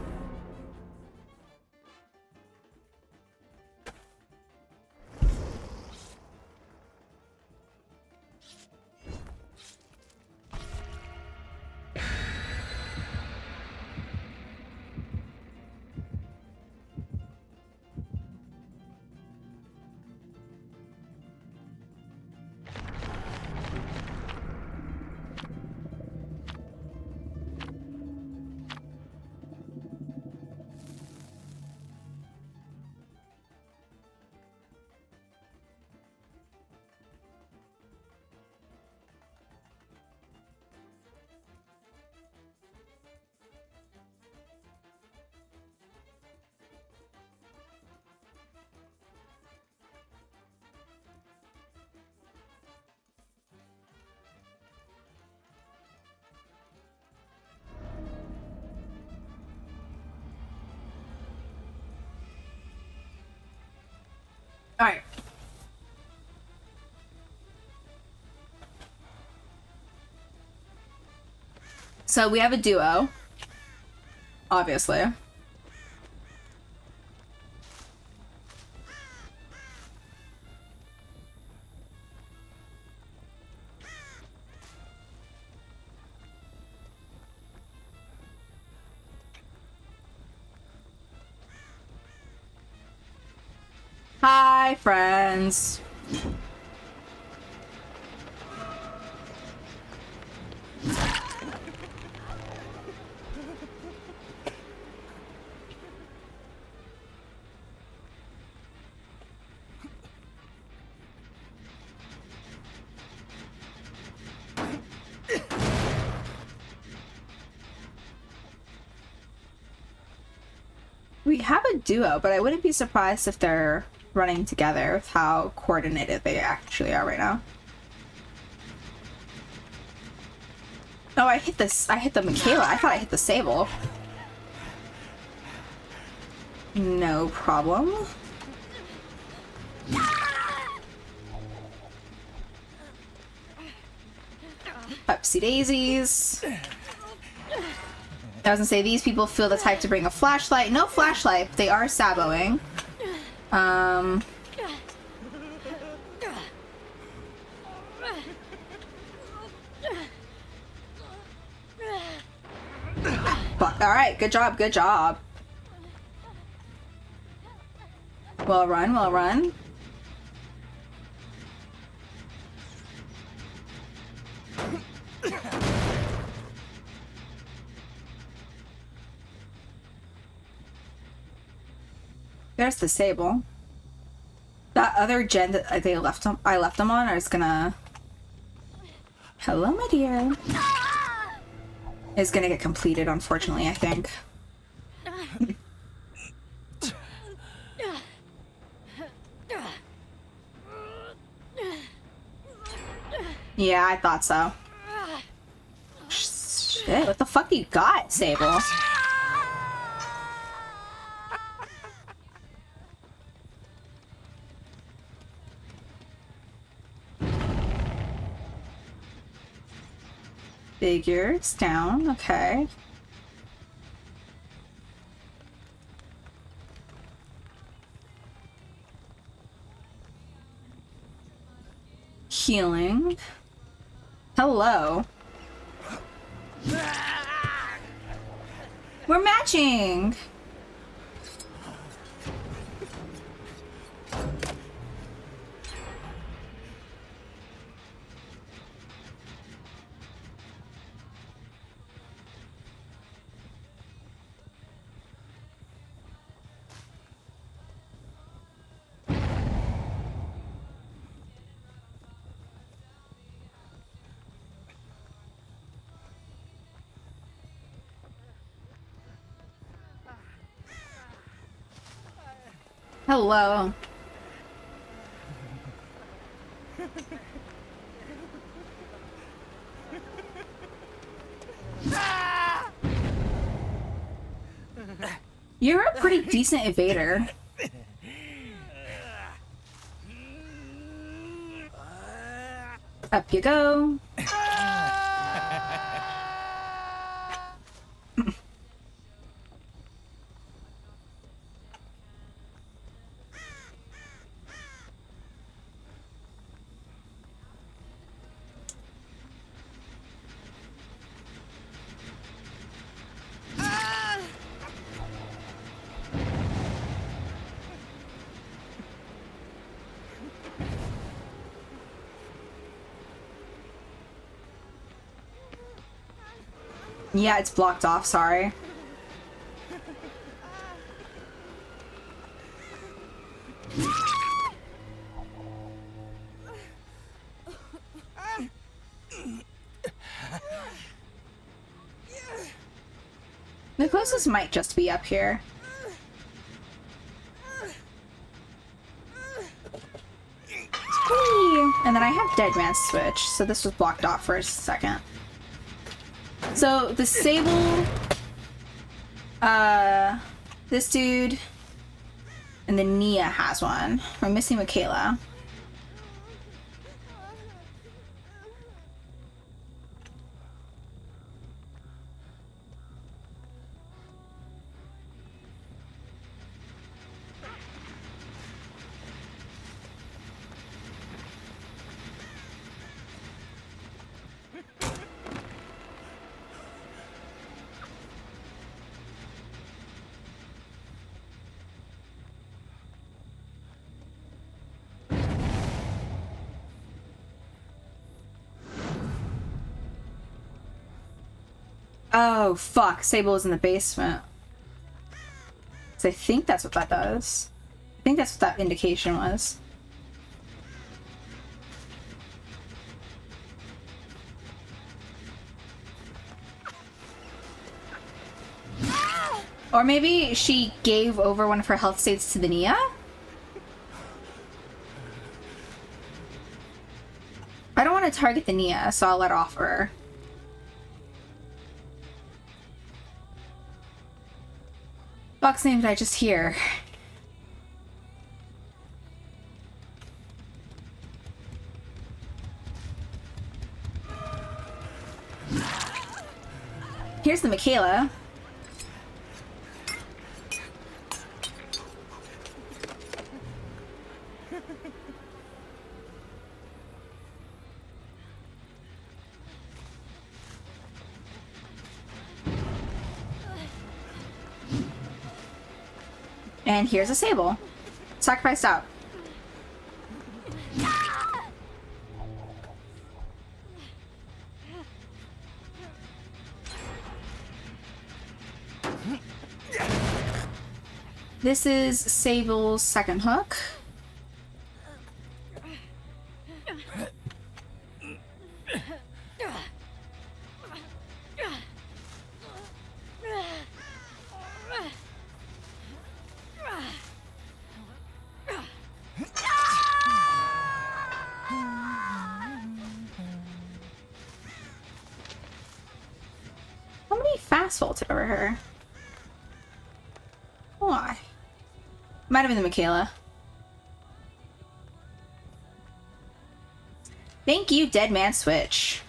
Alright. So we have a duo. Obviously. Hi, friends. We have a duo, but I wouldn't be surprised if they're running together with how coordinated they actually are right now. Oh, I hit this. I hit the Michaela. I thought I hit the Sable. No problem. Upsy daisies. I was gonna say, these people feel the type to bring a flashlight. No flashlight, but they are saboing. But, alright, good job, good job. Well run, well run. There's the Sable. That other gen that I left them on, I was gonna... Hello, my dear. Is gonna get completed, unfortunately, I think. Yeah, I thought so. Shit, what the fuck you got, Sable? Figures down, okay. Healing. Hello. We're matching. Hello. You're a pretty decent evader. Up you go. Yeah, it's blocked off, sorry. The closest might just be up here. Whee! And then I have Dead Man's Switch, so this was blocked off for a second. So the Sable, this dude And then Nia has one. We're missing Michaela. Oh, fuck. Sable is in the basement. So I think that's what that does. I think that's what that indication was. Or maybe she gave over one of her health states to the Nia? I don't want to target the Nia, so I'll let off her. Fuck's name did I just hear? Here's the Michaela. And here's a Sable. Sacrificed out. This is Sable's second hook. How many fast faults over her? Why? Might have been the Michaela. Thank you, Dead Man Switch.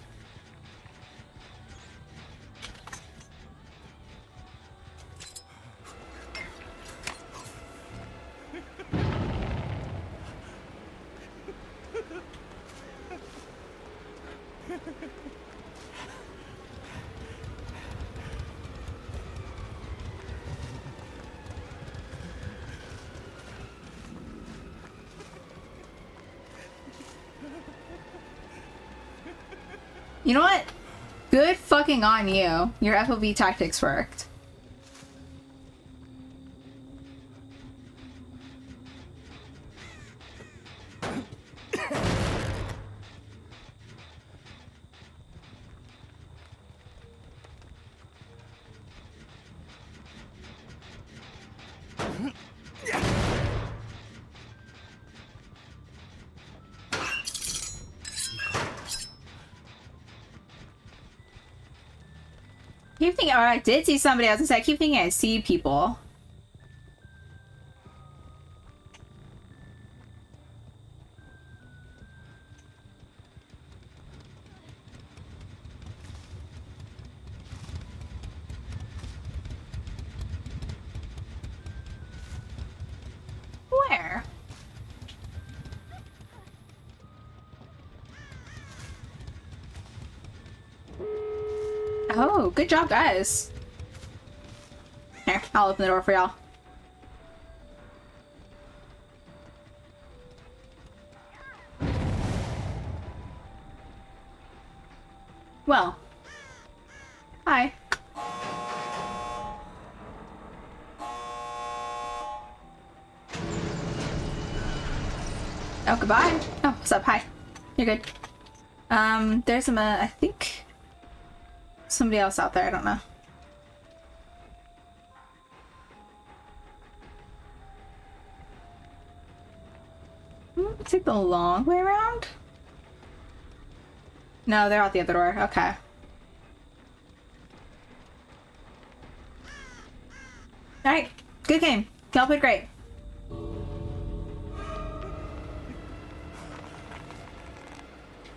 You know what? Good fucking on you. Your FOV tactics worked. I keep thinking, oh, I did see somebody. I was gonna say, I keep thinking I see people. Where? Oh, good job, guys. Here, I'll open the door for y'all. Well. Hi. Oh, goodbye. Oh, what's up? Hi. You're good. There's some, I think... somebody else out there, I don't know. Take the long way around? No, they're out the other door. Okay. Alright, good game. Y'all played great.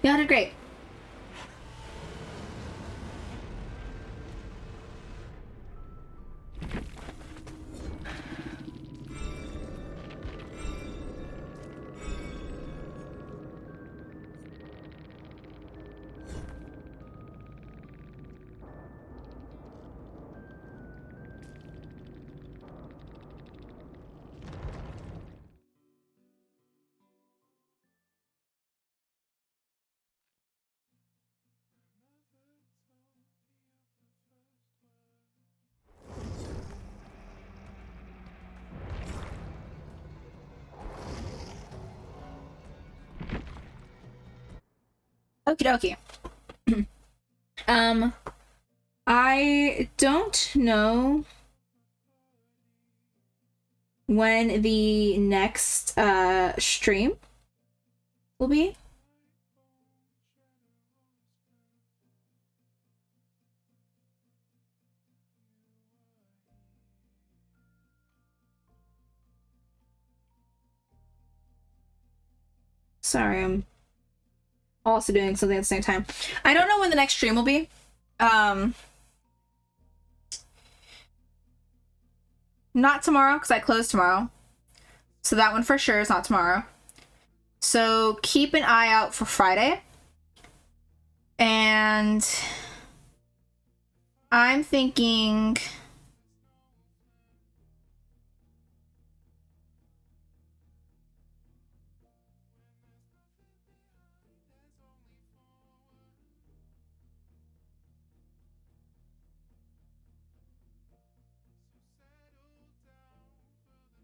Y'all did great. Okie dokie. I don't know when the next stream will be. Sorry, I'm also doing something at the same time. I don't know when the next stream will be. Not tomorrow, because I close tomorrow. So that one for sure is not tomorrow. So keep an eye out for Friday. And I'm thinking...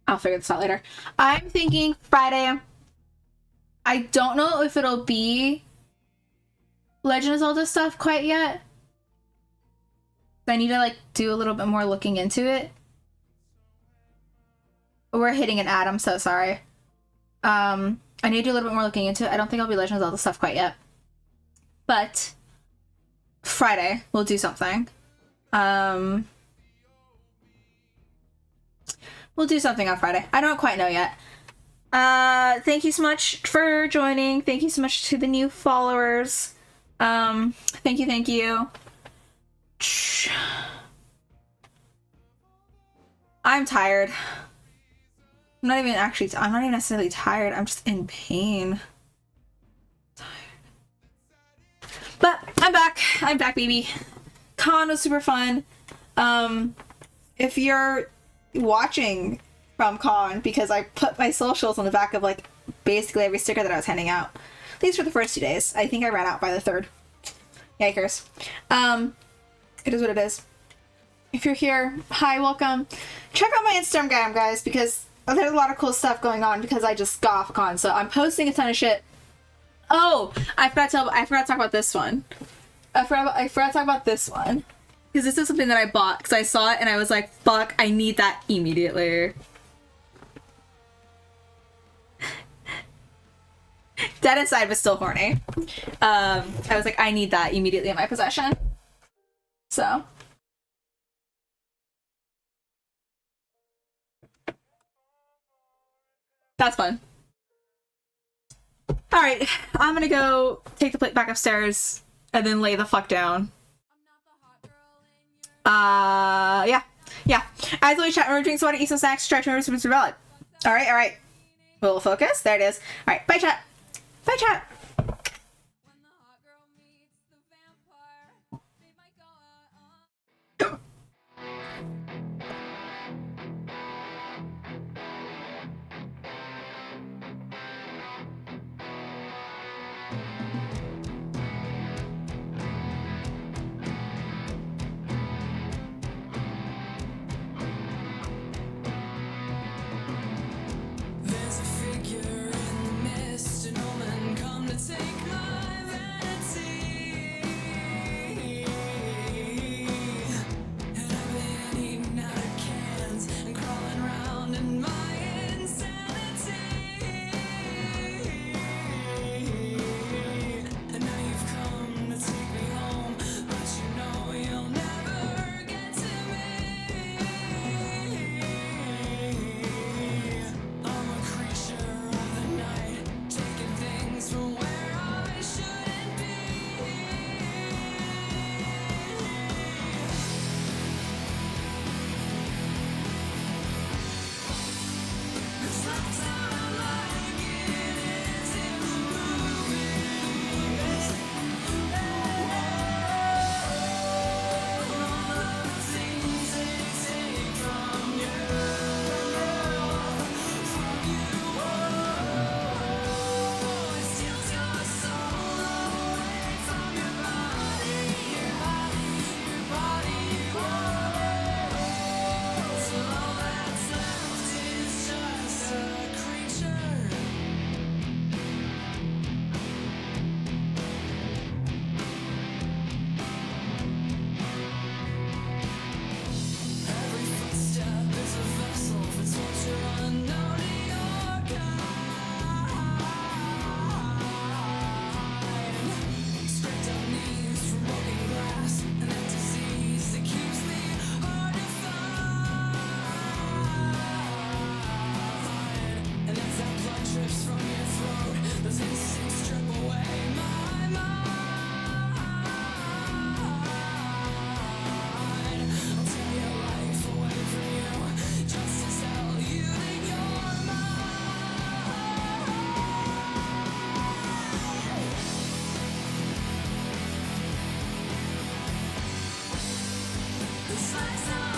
I'll figure this out later. I'm thinking Friday. I don't know if it'll be Legend of Zelda stuff quite yet. I need to like do a little bit more looking into it. We're hitting an ad, I'm so sorry. I need to do a little bit more looking into it. I don't think I'll be Legend of Zelda stuff quite yet. But Friday we'll do something. We'll do something on Friday. I don't quite know yet. Thank you so much for joining. Thank you so much to the new followers. Thank you. I'm tired. I'm not even necessarily tired. I'm just in pain. But I'm back. I'm back, baby. Con was super fun. If you're watching from Con, because I put my socials on the back of like basically every sticker that I was handing out, at least for the first 2 days. I think I ran out by the third. Yikers. It is what it is. If you're here, hi, welcome. Check out my Instagram, guys, because there's a lot of cool stuff going on because I just got off of Con, so I'm posting a ton of shit. Oh, I forgot to talk about this one. I forgot to talk about this one. Because this is something that I bought because I saw it and I was like, fuck, I need that immediately. Dead inside but still horny. I was like, I need that immediately in my possession. So. That's fun. Alright, I'm gonna go take the plate back upstairs and then lay the fuck down. Yeah. As always, chat, remember drinks, water, eat some snacks, stretch, remember super valid. Alright. We'll focus. There it is. Alright, bye chat. Bye chat. There's a figure in the mist, an omen come to slice of